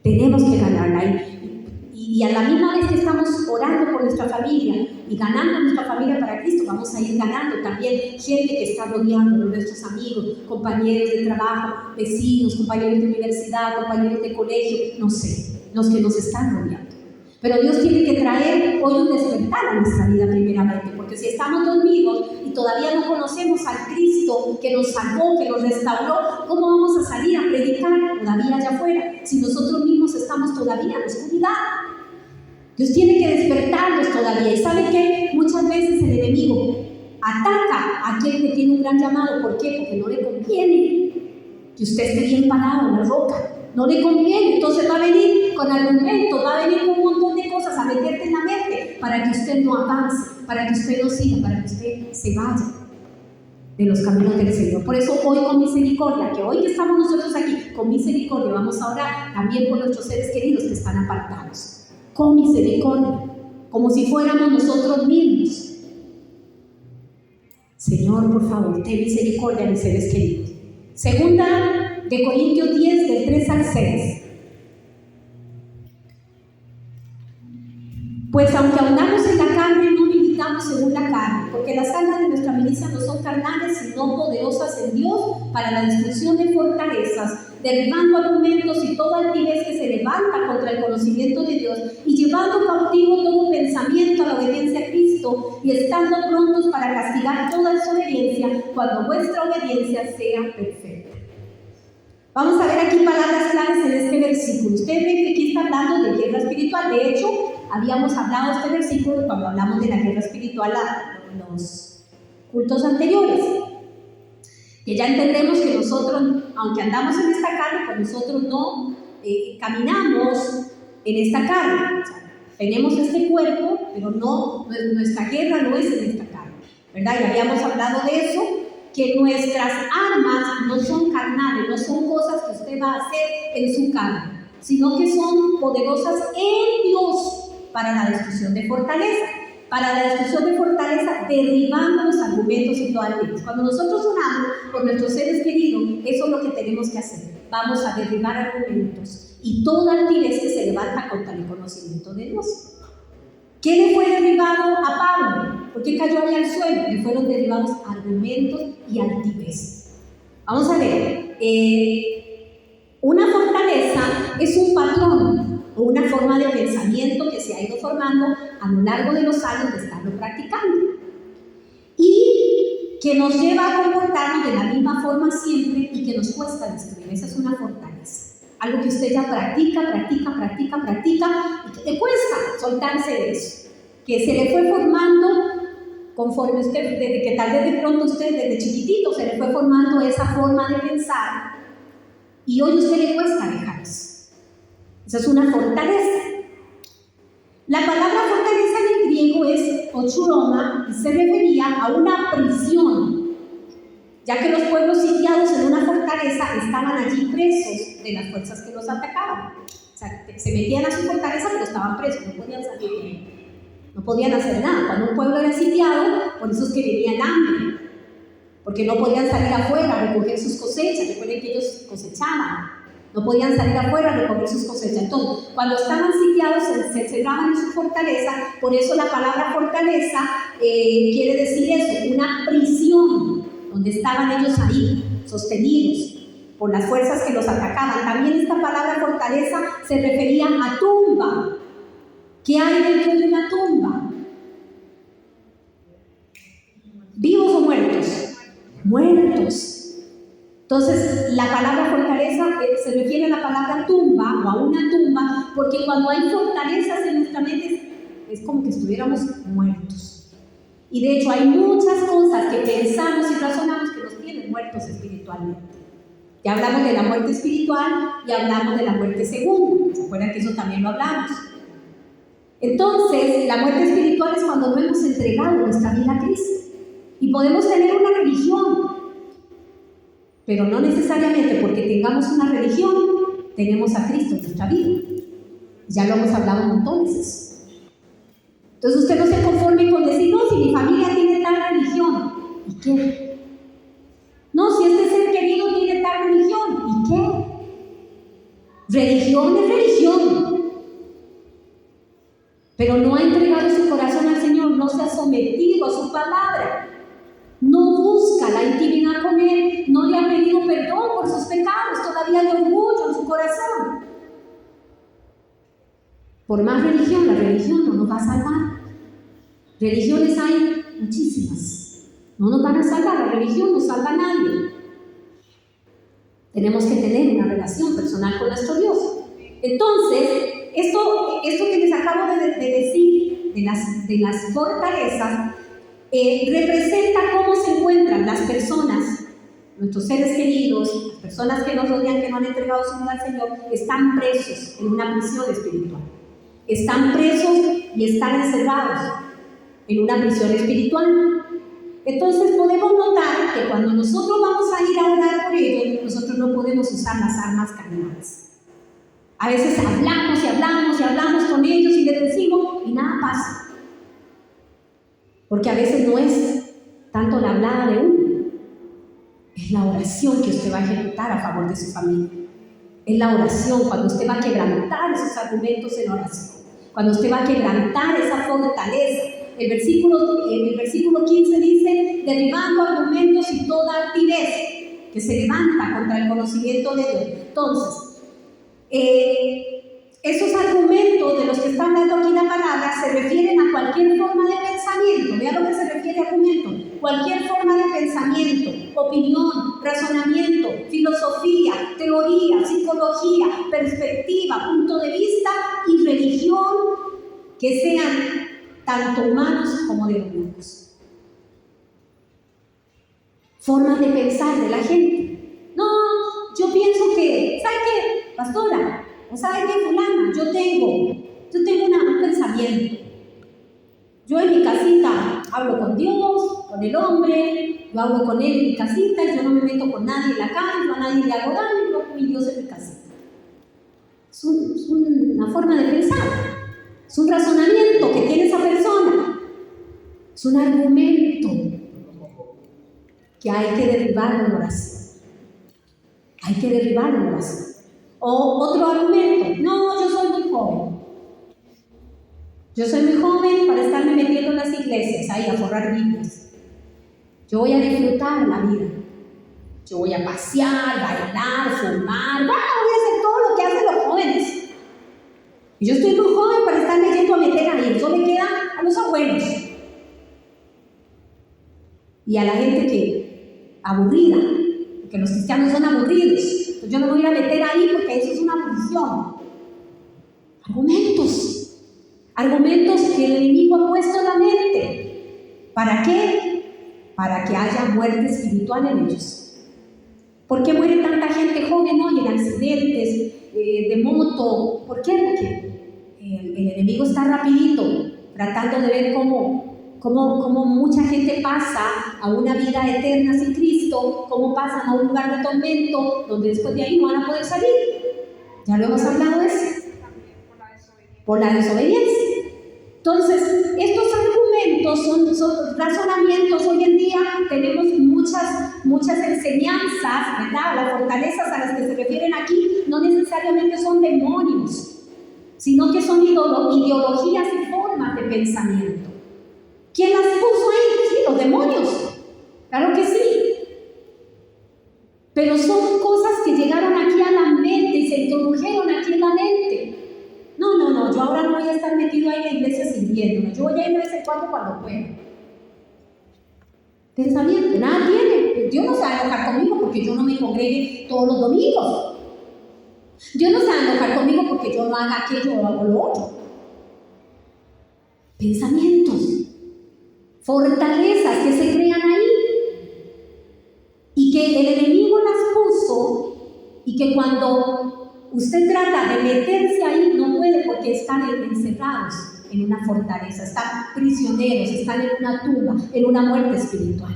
Tenemos que ganarla. Y a la misma vez que estamos orando por nuestra familia y ganando nuestra familia para Cristo, vamos a ir ganando también gente que está rodeándonos, nuestros amigos, compañeros de trabajo, vecinos, compañeros de universidad, compañeros de colegio, no sé, los que nos están rodeando. Pero Dios tiene que traer hoy un despertar a nuestra vida primeramente, porque si estamos dormidos y todavía no conocemos al Cristo que nos salvó, que nos restauró, ¿cómo vamos a salir a predicar todavía allá afuera si nosotros mismos estamos todavía en la oscuridad? Dios tiene que despertarnos todavía. ¿Y sabe qué? Muchas veces el enemigo ataca a aquel que tiene un gran llamado. ¿Por qué? Porque no le conviene que usted esté bien parado en la roca. No le conviene. Entonces va a venir con argumentos, va a venir con un montón de cosas a meterte en la mente para que usted no avance, para que usted no siga, para que usted se vaya de los caminos del Señor. Por eso hoy con misericordia, que hoy que estamos nosotros aquí, con misericordia vamos a orar también por nuestros seres queridos que están apartados. Con misericordia, como si fuéramos nosotros mismos. Señor, por favor, ten misericordia de mis seres queridos. Segunda de Corintios 10, del 3 al 6. Pues aunque andamos en la carne, no militamos según la carne, porque las armas de nuestra milicia no son carnales, sino poderosas en Dios para la destrucción de fortalezas, derribando argumentos y toda altivez que se levanta contra el conocimiento de Dios, y llevando cautivo todo pensamiento a la obediencia a Cristo, y estando prontos para castigar toda desobediencia cuando vuestra obediencia sea perfecta. Vamos a ver aquí palabras claves en este versículo. Ustedes ven que aquí está hablando de guerra espiritual. De hecho, habíamos hablado de este versículo cuando hablamos de la guerra espiritual en los cultos anteriores. que ya entendemos que nosotros, aunque andamos en esta carne, pues nosotros no caminamos en esta carne. O sea, tenemos este cuerpo, pero nuestra guerra no es en esta carne, ¿verdad? Ya habíamos hablado de eso, que nuestras armas no son carnales, no son cosas que usted va a hacer en su carne, sino que son poderosas en Dios para la destrucción de fortaleza. Para la destrucción de fortaleza, derribando los argumentos y todas las. Cuando nosotros oramos por nuestros seres queridos, eso es lo que tenemos que hacer. Vamos a derribar argumentos y toda altivez que se levanta contra el conocimiento de Dios. ¿Qué le fue derribado a Pablo? ¿Por qué cayó ahí al suelo? Le fueron derribados argumentos y altivez. Vamos a ver. Una fortaleza es un patrón o una forma de pensamiento que se ha ido formando a lo largo de los años de estarlo practicando y que nos lleva a comportarnos de la misma forma siempre y que nos cuesta destruir. Esa es una fortaleza, algo que usted ya practica y que le cuesta soltarse de eso, que se le fue formando conforme usted, desde que tal vez de pronto usted desde chiquitito se le fue formando esa forma de pensar y hoy a usted le cuesta dejar eso. Esa es una fortaleza. La palabra fortaleza en griego es ochuroma y se refería a una prisión, ya que los pueblos sitiados en una fortaleza estaban allí presos de las fuerzas que los atacaban. O sea, se metían a su fortaleza pero estaban presos, no podían salir de ahí, no podían hacer nada. Cuando un pueblo era sitiado, por eso es que venía el hambre, porque no podían salir afuera a recoger sus cosechas. Recuerden que ellos cosechaban. No podían salir afuera a recoger sus cosechas. Entonces, cuando estaban sitiados, se encerraban en su fortaleza. Por eso la palabra fortaleza quiere decir eso, una prisión, donde estaban ellos ahí, sostenidos por las fuerzas que los atacaban. También esta palabra fortaleza se refería a tumba. ¿Qué hay dentro de una tumba? ¿Vivos o muertos? Muertos. Entonces, la palabra fortaleza se refiere a la palabra tumba o a una tumba, porque cuando hay fortalezas en nuestra mente es como que estuviéramos muertos. Y de hecho hay muchas cosas que pensamos y razonamos que nos tienen muertos espiritualmente. Ya hablamos de la muerte espiritual y hablamos de la muerte segunda. ¿Se acuerdan que eso también lo hablamos? Entonces, la muerte espiritual es cuando no hemos entregado nuestra vida a Cristo. Y podemos tener una religión, pero no necesariamente porque tengamos una religión, tenemos a Cristo en nuestra vida. Ya lo hemos hablado un montón de veces. Entonces usted no se conforme con decir, no, si mi familia tiene tal religión, ¿y qué? No, si este ser querido tiene tal religión, ¿y qué? Religión es religión. Pero no ha entregado su corazón al Señor, no se ha sometido a su palabra. No busca la intimidad con Él, no le ha pedido perdón por sus pecados, todavía hay orgullo en su corazón. Por más religión, la religión no nos va a salvar. Religiones hay muchísimas, no nos van a salvar, la religión no salva a nadie. Tenemos que tener una relación personal con nuestro Dios. Entonces, esto que les acabo de decir de las fortalezas, representa cómo se encuentran las personas, nuestros seres queridos, las personas que nos rodean, que no han entregado su vida al Señor, están presos en una prisión espiritual. Están presos y están encerrados en una prisión espiritual. Entonces podemos notar que cuando nosotros vamos a ir a orar por ellos, nosotros no podemos usar las armas carnales. A veces hablamos con ellos y les decimos y nada pasa. Porque a veces no es tanto la hablada de uno, es la oración que usted va a ejecutar a favor de su familia. Es la oración, cuando usted va a quebrantar esos argumentos en oración, cuando usted va a quebrantar esa fortaleza. El versículo 15 dice, derribando argumentos y toda altivez que se levanta contra el conocimiento de Dios. Entonces, esos argumentos de los que está hablando aquí la palabra se refieren a cualquier forma de pensamiento. Vea lo que se refiere a argumento. Cualquier forma de pensamiento, opinión, razonamiento, filosofía, teoría, psicología, perspectiva, punto de vista y religión que sean tanto humanos como demoníacos. formas de pensar de la gente. No, yo pienso que, ¿sabe qué, pastora? ¿O sabe qué, fulana? Yo tengo un pensamiento. Yo en mi casita hablo con Dios, con el hombre, yo hablo con él en mi casita, y yo no me meto con nadie en la calle, yo a nadie le hago daño, yo con mi Dios en mi casita. Es una forma de pensar, es un razonamiento que tiene esa persona, es un argumento que hay que derribar en oración. Hay que derribar en oración. O otro argumento, no, yo soy muy joven. Yo soy muy joven para estarme metiendo en las iglesias, ahí a forrar Biblias. Yo voy a disfrutar la vida. Yo voy a pasear, bailar, fumar, voy a hacer todo lo que hacen los jóvenes. Y yo estoy muy joven para estarme yendo a meter ahí. Eso le queda a los abuelos. Y a la gente que aburrida, porque los cristianos son aburridos. Entonces yo no me voy a meter ahí porque eso es una aburrición. Argumentos que el enemigo ha puesto en la mente. ¿Para qué? Para que haya muerte espiritual en ellos. ¿Por qué muere tanta gente joven hoy en accidentes de moto? ¿Por qué? Porque el enemigo está rapidito, tratando de ver cómo mucha gente pasa a una vida eterna sin Cristo, cómo pasan a un lugar de tormento, donde después de ahí no van a poder salir. Ya lo hemos hablado de eso. Por la desobediencia. Entonces, estos argumentos son razonamientos. Hoy en día tenemos muchas enseñanzas, ¿verdad? Las fortalezas a las que se refieren aquí no necesariamente son demonios, sino que son ideologías y formas de pensamiento. ¿Quién las puso ahí? Sí, los demonios. Claro que sí. Pero son cosas que llegaron aquí a la mente y se introdujeron aquí en la mente. No, yo ahora no voy a estar metido ahí en la iglesia sirviendo. Yo voy a ir de vez en cuando pueda. Pensamiento, nada tiene. Dios no se va a enojar conmigo porque yo no me congregue todos los domingos. Dios no se va a enojar conmigo porque yo no haga aquello o hago lo otro. Pensamientos, fortalezas que se crean ahí y que el enemigo las puso, y que cuando usted trata de meterse ahí, no puede, porque están encerrados en una fortaleza, están prisioneros, están en una tumba, en una muerte espiritual.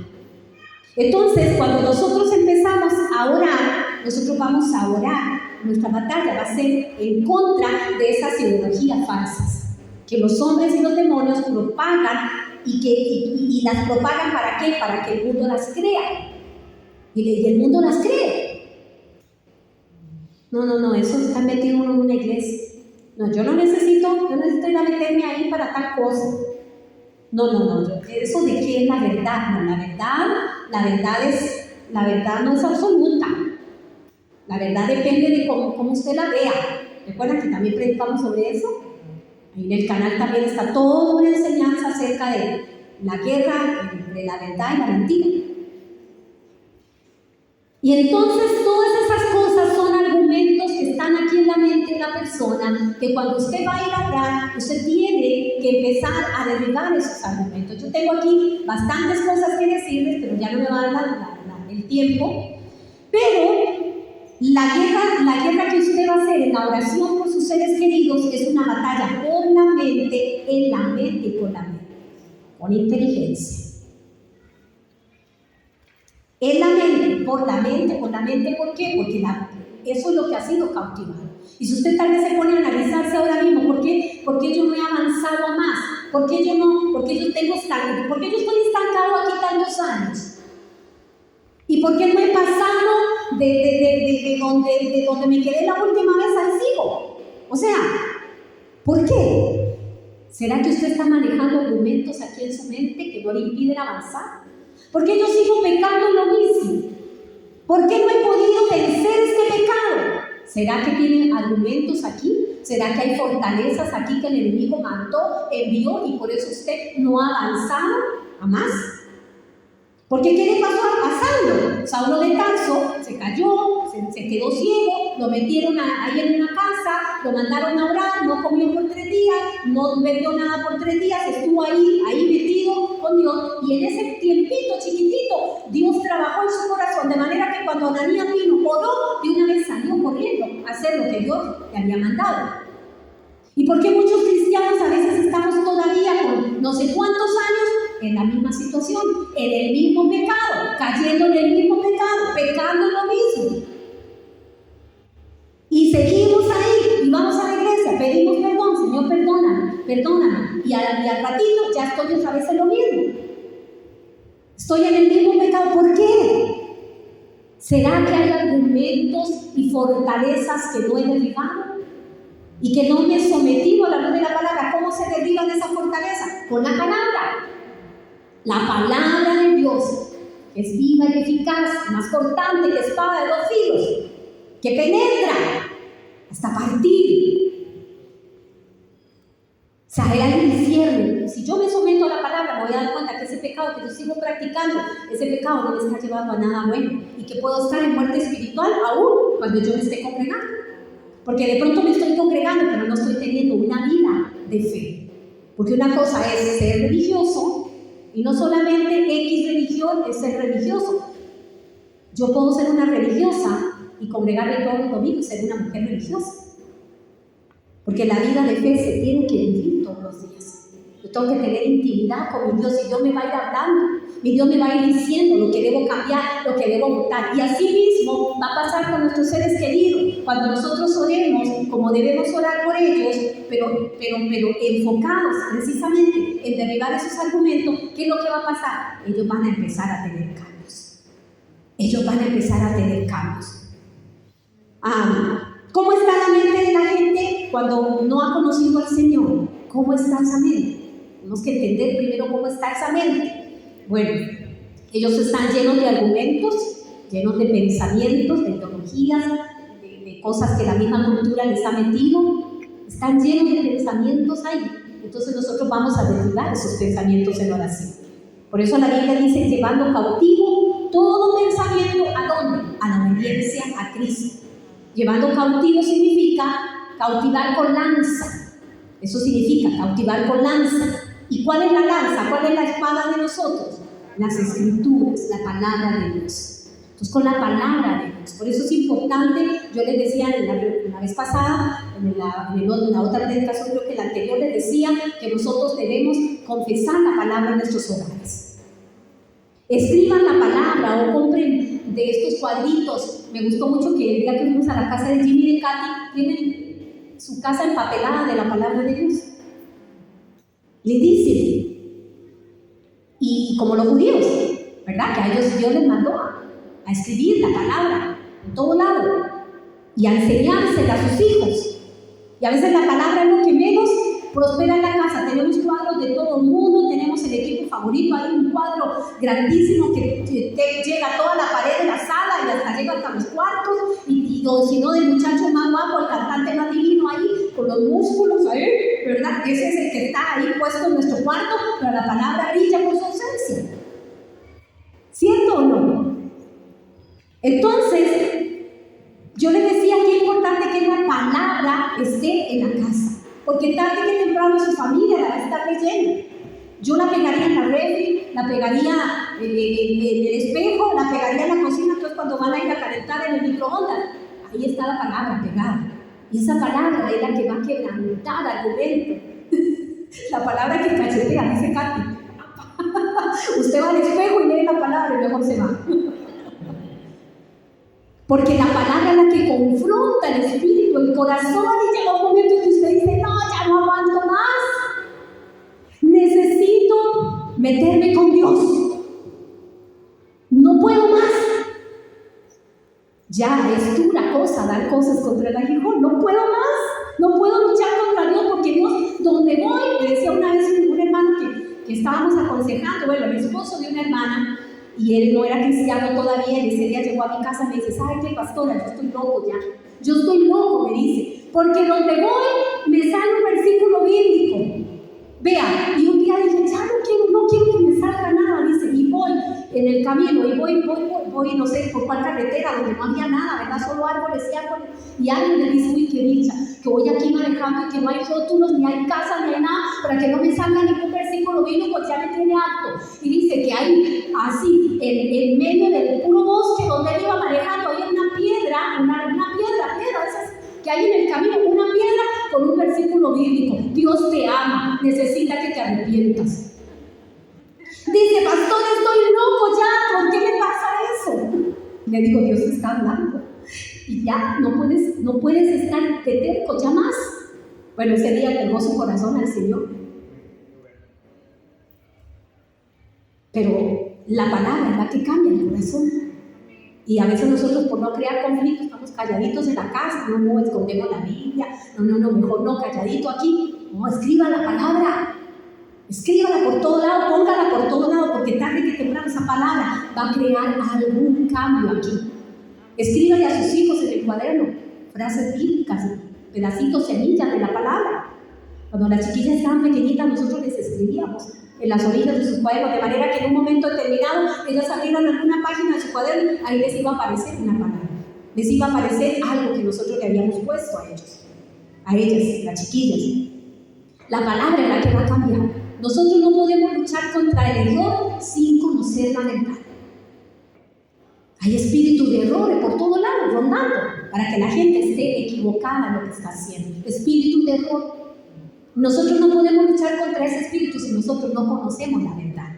Entonces, cuando nosotros empezamos a orar, nosotros vamos a orar. Nuestra batalla va a ser en contra de esas ideologías falsas que los hombres y los demonios propagan y las propagan ¿para qué? Para que el mundo las crea. Y el mundo las cree. No, eso está metido uno en una iglesia. No, yo necesito ir a meterme ahí para tal cosa. No, eso de qué es la verdad. No, la verdad no es absoluta. La verdad depende de cómo usted la vea. ¿Recuerdan que también predicamos sobre eso? Ahí en el canal también está toda una enseñanza acerca de la guerra entre la verdad y la mentira. Y entonces todas esas cosas son argumentos que están aquí en la mente de la persona, que cuando usted va a ir a orar, usted tiene que empezar a derribar esos argumentos. Yo tengo aquí bastantes cosas que decirles, pero ya no me va a dar el tiempo. Pero la guerra que usted va a hacer en la oración por sus seres queridos es una batalla por la mente, en la mente y por la mente, con inteligencia. En la mente, por la mente, ¿por qué? Porque eso es lo que ha sido cautivado. Y si usted tal vez se pone a analizarse ahora mismo, ¿por qué yo no he avanzado más? ¿Por qué yo estoy estancado aquí tantos años? ¿Y por qué no he pasado de donde me quedé la última vez al sigo? O sea, ¿por qué? ¿Será que usted está manejando argumentos aquí en su mente que no le impiden avanzar? ¿Por qué yo sigo pecando en lo mismo? ¿Por qué no he podido vencer este pecado? ¿Será que tiene argumentos aquí? ¿Será que hay fortalezas aquí que el enemigo envió y por eso usted no ha avanzado a más? Porque ¿qué le pasó a Saulo? Saulo de Tarso se cayó, se quedó ciego, lo metieron ahí en una casa, lo mandaron a orar, no comió por 3 días, no bebió nada por 3 días, estuvo ahí metido con Dios, y en ese tiempito chiquitito, Dios trabajó en su corazón, de manera que cuando Ananías vino, oró, de una vez salió corriendo a hacer lo que Dios le había mandado. ¿Y por qué muchos cristianos a veces estamos todavía con no sé cuántos años en la misma situación, en el mismo pecado, cayendo en el mismo pecado, pecando en lo mismo? Y seguimos ahí, y vamos a la iglesia, pedimos perdón, Señor, perdóname, y al ratito ya estoy otra vez en lo mismo. Estoy en el mismo pecado, ¿por qué? ¿Será que hay argumentos y fortalezas que no he derribado? Y que no me he sometido a la luz de la palabra. ¿Cómo se derriban esa fortaleza? Con la palabra. La palabra de Dios, que es viva y eficaz, más cortante que espada de dos filos, que penetra hasta partir. O sea, hay un cierre. Si yo me someto a la palabra, me voy a dar cuenta que ese pecado que yo sigo practicando, ese pecado no me está llevando a nada bueno, y que puedo estar en muerte espiritual aún cuando yo me esté congregando. Porque de pronto me estoy congregando, pero no estoy teniendo una vida de fe. Porque una cosa es ser religioso, y no solamente X religión es ser religioso. Yo puedo ser una religiosa y congregarme todos los domingos y ser una mujer religiosa. Porque la vida de fe se tiene que vivir todos los días. Yo tengo que tener intimidad con mi Dios, y Dios me va a ir hablando. Mi Dios me va a ir diciendo lo que debo cambiar, lo que debo votar. Y así mismo va a pasar con nuestros seres queridos. Cuando nosotros oremos, como debemos orar por ellos, pero enfocados precisamente en derribar esos argumentos, ¿qué es lo que va a pasar? Ellos van a empezar a tener cambios. Ellos van a empezar a tener cambios. ¿Cómo está la mente de la gente cuando no ha conocido al Señor? ¿Cómo está esa mente? Tenemos que entender primero cómo está esa mente. Bueno, ellos están llenos de argumentos, llenos de pensamientos, de ideologías, de cosas que la misma cultura les ha metido. Están llenos de pensamientos ahí. Entonces nosotros vamos a derribar esos pensamientos en oración. Por eso la Biblia dice, llevando cautivo todo pensamiento, ¿a dónde? A la obediencia a Cristo. Llevando cautivo significa cautivar con lanza. Eso significa cautivar con lanza. ¿Y cuál es la lanza? ¿Cuál es la espada de nosotros? Las Escrituras, la palabra de Dios. Entonces, con la palabra de Dios. Por eso es importante, yo les decía la vez pasada, en la otra predicación, creo que la anterior, les decía que nosotros debemos confesar la palabra en nuestros hogares. Escriban la palabra o compren de estos cuadritos. Me gustó mucho que el día que fuimos a la casa de Jimmy y de Katy, tienen su casa empapelada de la palabra de Dios. Lindísimo. Y como los judíos, ¿verdad? Que a ellos Dios les mandó a escribir la palabra en todo lado y a enseñársela a sus hijos. Y a veces la palabra es lo que menos prospera en la casa. Tenemos cuadros de todo el mundo, tenemos el equipo favorito, hay un cuadro grandísimo que llega a toda la pared de la sala y hasta llega hasta los cuartos, y si no, del muchacho más guapo, el cantante más divino ahí, con los músculos ahí, ¿verdad? Ese es el que está ahí puesto en nuestro cuarto, pero la palabra brilla por su ausencia. ¿Cierto o no? Entonces, yo les decía que es importante que la palabra esté en la casa. Porque tarde que temprano su familia la va a estar leyendo. Yo la pegaría en la refri, la pegaría en el espejo, la pegaría en la cocina. Entonces cuando van a ir a calentar en el microondas, ahí está la palabra pegada. Y esa palabra es la que va a quebrantar argumento. La palabra que cachetea, dice Katy. Usted va al espejo y lee la palabra y mejor se va. Porque la palabra es la que confronta el espíritu, el corazón, y llega un momento en que usted dice, no, ya no aguanto más. Necesito meterme con Dios. No puedo más. Ya es dura cosa dar cosas contra el aguijón. No puedo más. No puedo luchar contra Dios, porque Dios, donde voy, me decía una vez un hermano que estábamos aconsejando, bueno, el esposo de una hermana, y él no era cristiano todavía, y ese día llegó a mi casa y me dice, ¿sabe qué, pastora? Yo estoy loco ya. Yo estoy loco, me dice, porque donde voy me sale un versículo bíblico. Vea, y un día dije, ya no quiero que me salga nada, dice, y voy, en el camino y voy, no sé por cuál carretera, donde no había nada, ¿verdad? Solo árboles y árboles. Y alguien me dice, uy, qué dicha, que voy aquí manejando y que no hay rótulos, ni hay casa, ni hay nada, para que no me salga ningún versículo bíblico, pues ya me tiene harto. Y dice que hay así, en medio del puro bosque donde él iba manejando, hay una piedra, esas que hay en el camino, una piedra con un versículo bíblico. Dios te ama, necesita que te arrepientas. Dice, pastor, estoy loco ya, ¿por qué me pasa eso? Le digo, Dios te está hablando. Y ya no puedes estar de terco ya más. Bueno, ese día entregó su corazón al Señor. Pero la palabra es la que cambia el corazón. Y a veces nosotros, por no crear conflictos, estamos calladitos en la casa. No, escondemos la Biblia. No, mejor no, calladito aquí. No, escriba la palabra. Escríbala por todo lado, póngala por todo lado, porque tarde que temprano esa palabra va a crear algún cambio aquí. Escríbale a sus hijos en el cuaderno frases bíblicas, pedacitos, semillas de la palabra. Cuando las chiquillas estaban pequeñitas, nosotros les escribíamos en las orillas de sus cuadernos, de manera que en un momento determinado ellas abrieron alguna página de su cuaderno, ahí les iba a aparecer una palabra, les iba a aparecer algo que nosotros le habíamos puesto a ellas, las chiquillas. La palabra es la que va a cambiar. Nosotros no podemos luchar contra el error sin conocer la verdad. Hay espíritus de errores por todos lados, rondando, para que la gente esté equivocada en lo que está haciendo. Espíritus de error. Nosotros no podemos luchar contra ese espíritu si nosotros no conocemos la verdad.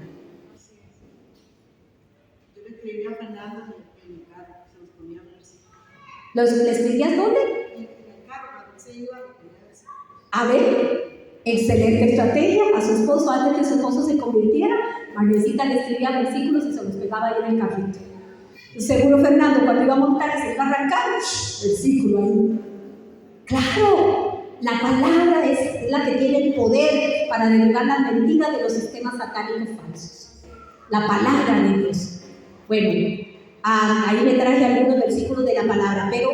Yo le escribí a Fernando en el carro, se los ponía versículos. ¿Le escribías dónde? En el carro, cuando se iba, le ponía versículos. A ver. Excelente estrategia. A su esposo, antes que su esposo se convirtiera, Marnesita le escribía versículos y se los pegaba ahí en el carrito. Seguro Fernando, cuando iba a montar y se iba a arrancar, versículo ahí. Claro, la palabra es la que tiene el poder para derribar las mentiras de los sistemas satánicos falsos. La palabra de Dios. Bueno, ahí me traje algunos versículos de la palabra, pero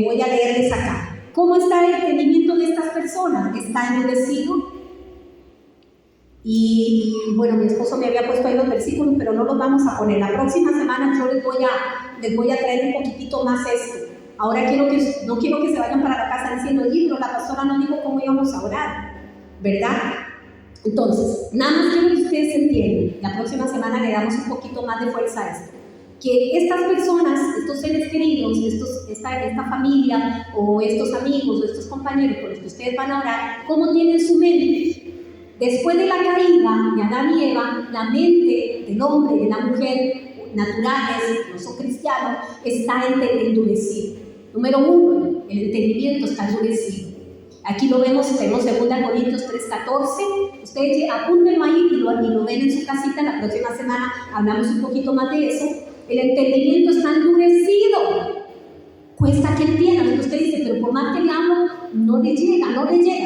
voy a leerles acá. ¿Cómo está el entendimiento de estas personas? ¿Está endurecido? Y bueno, mi esposo me había puesto ahí los versículos, pero no los vamos a poner. La próxima semana yo les voy a traer un poquitito más esto. Ahora no quiero que se vayan para la casa diciendo, pero la pastora nos dijo cómo íbamos a orar, ¿verdad? Entonces, nada más quiero que ustedes entiendan. La próxima semana le damos un poquito más de fuerza a esto. Que estas personas, estos seres queridos, esta familia o estos amigos o estos compañeros con los que ustedes van a orar, ¿cómo tienen su mente? Después de la caída de Adán y Eva, la mente del hombre y de la mujer, naturales, no son cristianos, está endurecida. Número 1, el entendimiento está endurecido. Aquí lo vemos, tenemos 2 Corintios 3:14. Ustedes apúntenlo ahí y lo ven en su casita. La próxima semana hablamos un poquito más de eso. El entendimiento está endurecido. Cuesta que entienda. Usted dice, pero por más que le hablo, no le llega.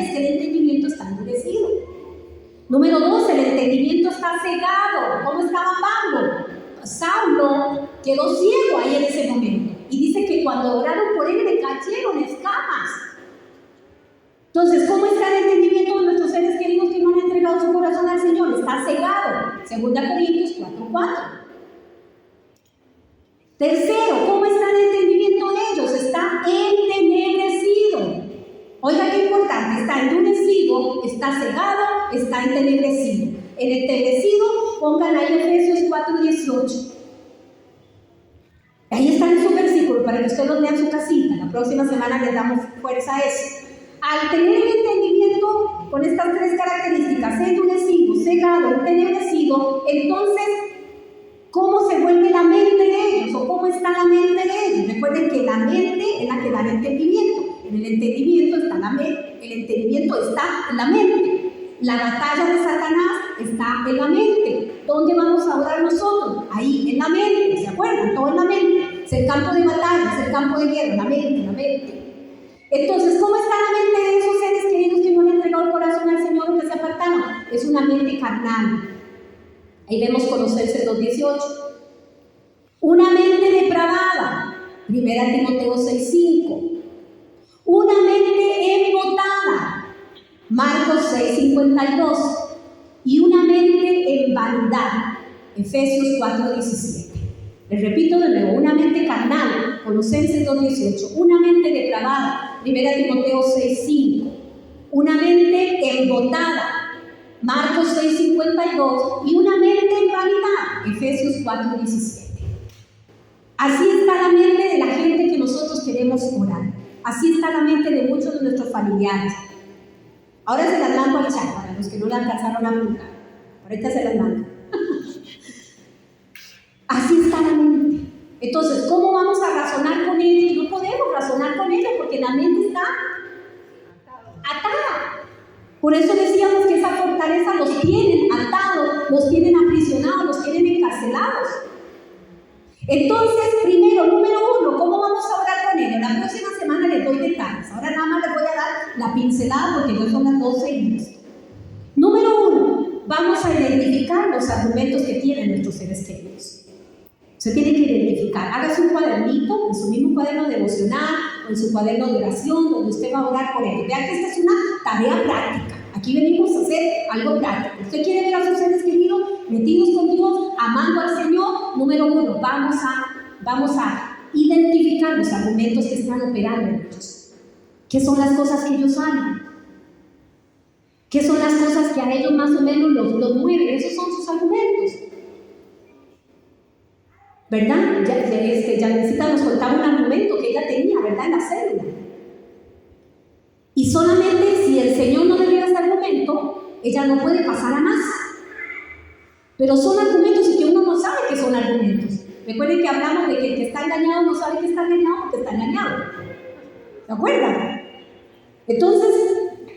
Es que el entendimiento está endurecido. Número 2, el entendimiento está cegado. ¿Cómo estaba Pablo? Saulo quedó ciego ahí en ese momento. Y dice que cuando oraron por él le cayeron escamas. Entonces, ¿cómo está el entendimiento de nuestros seres queridos que no han entregado su corazón al Señor? Está cegado. 2 Corintios 4:4. Tercero, ¿cómo está el entendimiento de ellos? Está entenebrecido. Oiga qué importante, está endurecido, está cegado, está entenebrecido. El entenebrecido, pongan ahí Efesios 4:18. Ahí están esos versículos para que ustedes los lean en su casita. La próxima semana les damos fuerza a eso. Al tener el entendimiento con estas 3 características, endurecido, cegado, entenebrecido, entonces, ¿cómo se vuelve la mente de ellos? ¿O cómo está la mente de ellos? Recuerden que la mente es la que da el entendimiento. En el entendimiento está la mente. El entendimiento está en la mente. La batalla de Satanás está en la mente. ¿Dónde vamos a orar nosotros? Ahí, en la mente. ¿Se acuerdan? Todo en la mente. Es el campo de batalla, es el campo de guerra, la mente. Entonces, ¿cómo está la mente de esos seres queridos que no han entregado el corazón al Señor o que se apartaron? Es una mente carnal. Ahí vemos Colosenses 2:18. Una mente depravada. 1 Timoteo 6:5. Una mente embotada. Marcos 6:52. Y una mente en vanidad. Efesios 4:17. Les repito de nuevo, una mente carnal, Colosenses 2:18, una mente depravada, 1 Timoteo 6:5, una mente embotada, Marcos 6:52, y una mente en vanidad, Efesios 4:17. Así está la mente de la gente que nosotros queremos orar. Así está la mente de muchos de nuestros familiares. Ahora se las mando al chat para los que no la alcanzaron a apuntar. Ahorita se las mando. Así está la mente. Entonces, ¿cómo vamos a razonar con ellos? No podemos razonar con ellos porque la mente está atada. Por eso decíamos que esa fortaleza los tienen atados, los tienen aprisionados, los tienen encarcelados. Entonces, primero, número uno, ¿cómo vamos a orar con ellos? La próxima semana les doy detalles. Ahora nada más les voy a dar la pincelada porque ya son las 12 y listo. Número uno, vamos a identificar los argumentos que tienen nuestros seres queridos. Se tiene que identificar. Hágase un cuadernito, en su mismo cuaderno devocional o en su cuaderno de oración, donde usted va a orar por ellos. Vean que esta es una tarea práctica. Aquí venimos a hacer algo práctico. Usted quiere ver a sus seres queridos metidos con Dios, amando al Señor. Número uno, vamos a identificar los argumentos que están operando en ellos. ¿Qué son las cosas que ellos aman? ¿Qué son las cosas que a ellos más o menos los mueven? Esos son sus argumentos. ¿Verdad? Yanesita nos contaba un argumento que ella tenía, ¿verdad? En la célula. Y solamente si el Señor no le diera ese argumento, ella no puede pasar a más. Pero son argumentos y que uno no sabe que son argumentos. Recuerden que hablamos de que el que está engañado no sabe que está engañado porque está engañado. ¿Se acuerdan? Entonces,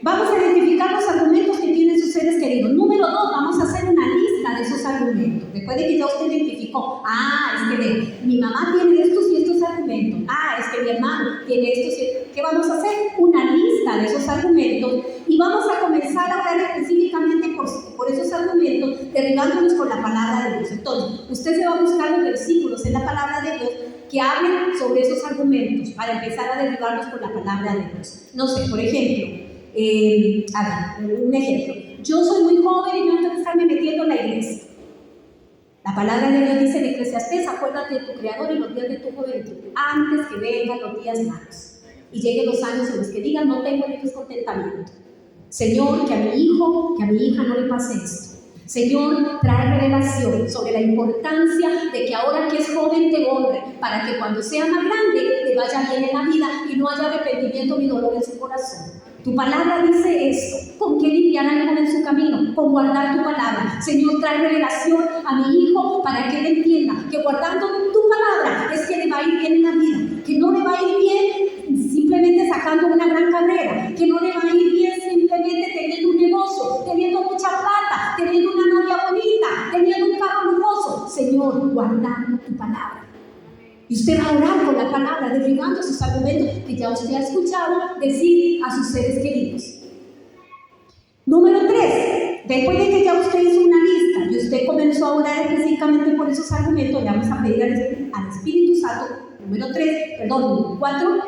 vamos a identificar los argumentos que tienen sus seres queridos. Número 2, vamos a hacer una lista de esos argumentos. Recuerde que ya usted identificó, es que mi mamá tiene estos y estos argumentos. Es que mi hermano tiene estos y estos. ¿Qué vamos a hacer? Una lista de esos argumentos y vamos a comenzar a orar específicamente por esos argumentos, derribándolos con la palabra de Dios. Entonces, usted se va a buscar los versículos en la palabra de Dios que hablen sobre esos argumentos para empezar a derribarlos con la palabra de Dios. No sé, por ejemplo, un ejemplo. Yo soy muy joven y yo tengo que estarme metiendo en la iglesia. La palabra de Dios dice en Eclesiastés: acuérdate de tu Creador en los días de tu juventud, antes que vengan los días malos y lleguen los años en los que digan: no tengo en ellos contentamiento. Señor, que a mi hijo, que a mi hija no le pase esto. Señor, trae revelación sobre la importancia de que ahora que es joven te honre, para que cuando sea más grande le vaya bien en la vida y no haya arrepentimiento ni dolor en su corazón. Tu palabra dice esto: ¿con qué limpiar al joven su camino? Con guardar tu palabra. Señor, trae revelación a mi hijo para que él entienda que guardando tu palabra es que le va a ir bien en la vida, que no le va a ir bien simplemente sacando una gran carrera, que no le va a ir bien simplemente teniendo un negocio, teniendo mucha plata, teniendo una novia bonita, teniendo un carro lujoso. Señor, guardando tu palabra. Y usted va a orar con la palabra, derribando sus argumentos que ya usted ha escuchado decir a sus seres queridos. Número 3, después de que ya usted hizo una lista y usted comenzó a orar específicamente por esos argumentos, le vamos a pedir al Espíritu Santo. Número 4,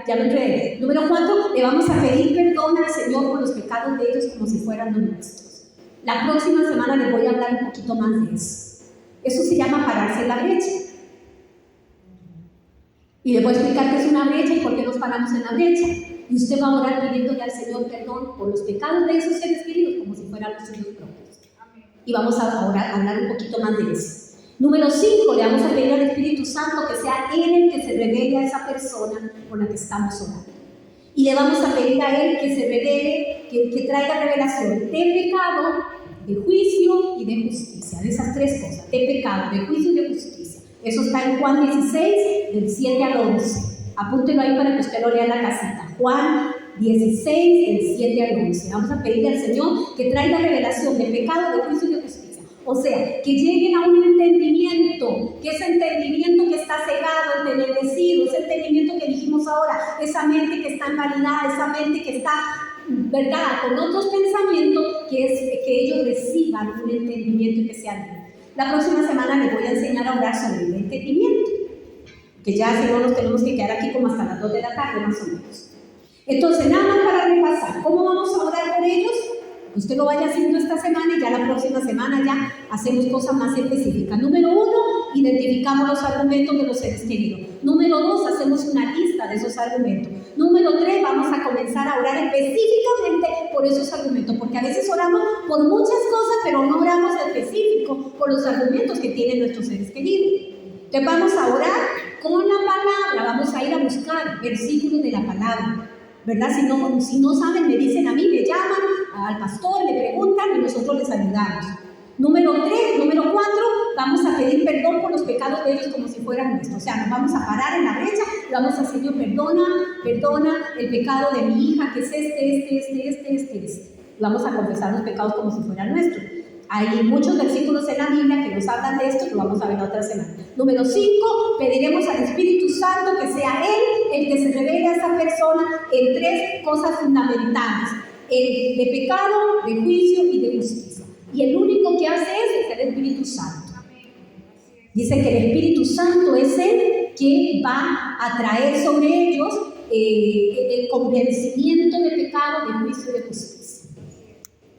ya lo enredé. Número 4, le vamos a pedir perdón al Señor por los pecados de ellos como si fueran los nuestros. La próxima semana les voy a hablar un poquito más de eso. Eso se llama pararse en la brecha. Y les voy a explicar qué es una brecha y por qué nos paramos en la brecha. Y usted va a orar pidiéndole al Señor perdón por los pecados de esos seres queridos como si fueran los suyos propios. Y vamos a hablar un poquito más de eso. Número 5, le vamos a pedir al Espíritu Santo que sea Él el que se revele a esa persona con la que estamos orando. Y le vamos a pedir a Él que se revele, que traiga revelación de pecado, de juicio y de justicia. De esas tres cosas: de pecado, de juicio y de justicia. Eso está en Juan 16, del 7 al 11. Apúntelo ahí para que usted lo lea en la casita. Juan 16, del 7 al 11. Vamos a pedirle al Señor que traiga revelación de pecado, de juicio y de justicia. O sea, que lleguen a un entendimiento, que ese entendimiento que está cegado, entenebrecido, ese entendimiento que dijimos ahora, esa mente que está en vanidad, esa mente que está, ¿verdad?, con otros pensamientos, que ellos reciban un entendimiento y que sean libres. La próxima semana les voy a enseñar a orar sobre el entendimiento, que ya si no nos tenemos que quedar aquí como hasta las 2 de la tarde más o menos. Entonces, nada más para repasar, ¿cómo vamos a orar por ellos? Usted lo vaya haciendo esta semana y ya la próxima semana ya hacemos cosas más específicas. Número 1, identificamos los argumentos de los seres queridos. Número 2, hacemos una lista de esos argumentos. Número 3, vamos a comenzar a orar específicamente por esos argumentos, porque a veces oramos por muchas cosas, pero no oramos específico por los argumentos que tienen nuestros seres queridos. Entonces vamos a orar con la palabra, vamos a ir a buscar versículos de la palabra, ¿verdad? Si no saben, me dicen a mí, me llaman al pastor, le preguntan y nosotros les ayudamos. Número 4, vamos a pedir perdón por los pecados de ellos como si fueran nuestros. O sea, nos vamos a parar en la brecha y vamos a decir: Dios, perdona el pecado de mi hija, que es este. Vamos a confesar los pecados como si fueran nuestros. Hay muchos versículos en la Biblia que nos hablan de esto, lo vamos a ver la otra semana. Número 5, pediremos al Espíritu Santo que sea Él el que se revele a esa persona en 3 cosas fundamentales: el de pecado, de juicio y de justicia. Y el único que hace eso es el Espíritu Santo. Dice que el Espíritu Santo es el que va a traer sobre ellos el convencimiento de pecado, de juicio y de justicia.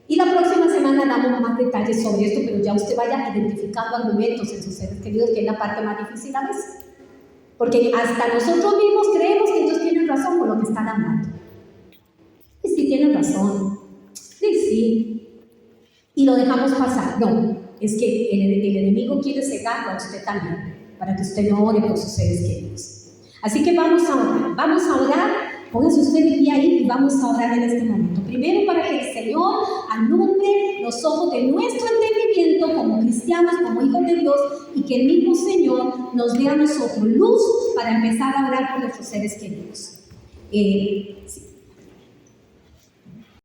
Y la próxima semana damos más detalles sobre esto, pero ya usted vaya identificando argumentos en sus seres queridos, que es la parte más difícil a veces. Porque hasta nosotros mismos creemos que ellos tienen razón por lo que están hablando. Y sí tienen razón. Sí. Y lo dejamos pasar. No, es que el enemigo quiere cegarlo a usted también, para que usted no ore por sus seres queridos. Así que vamos a orar. Póngase usted el día ahí y vamos a orar en este momento. Primero, para que el Señor alumbre los ojos de nuestro entendimiento como cristianos, como hijos de Dios, y que el mismo Señor nos dé a nosotros luz para empezar a orar por nuestros seres queridos.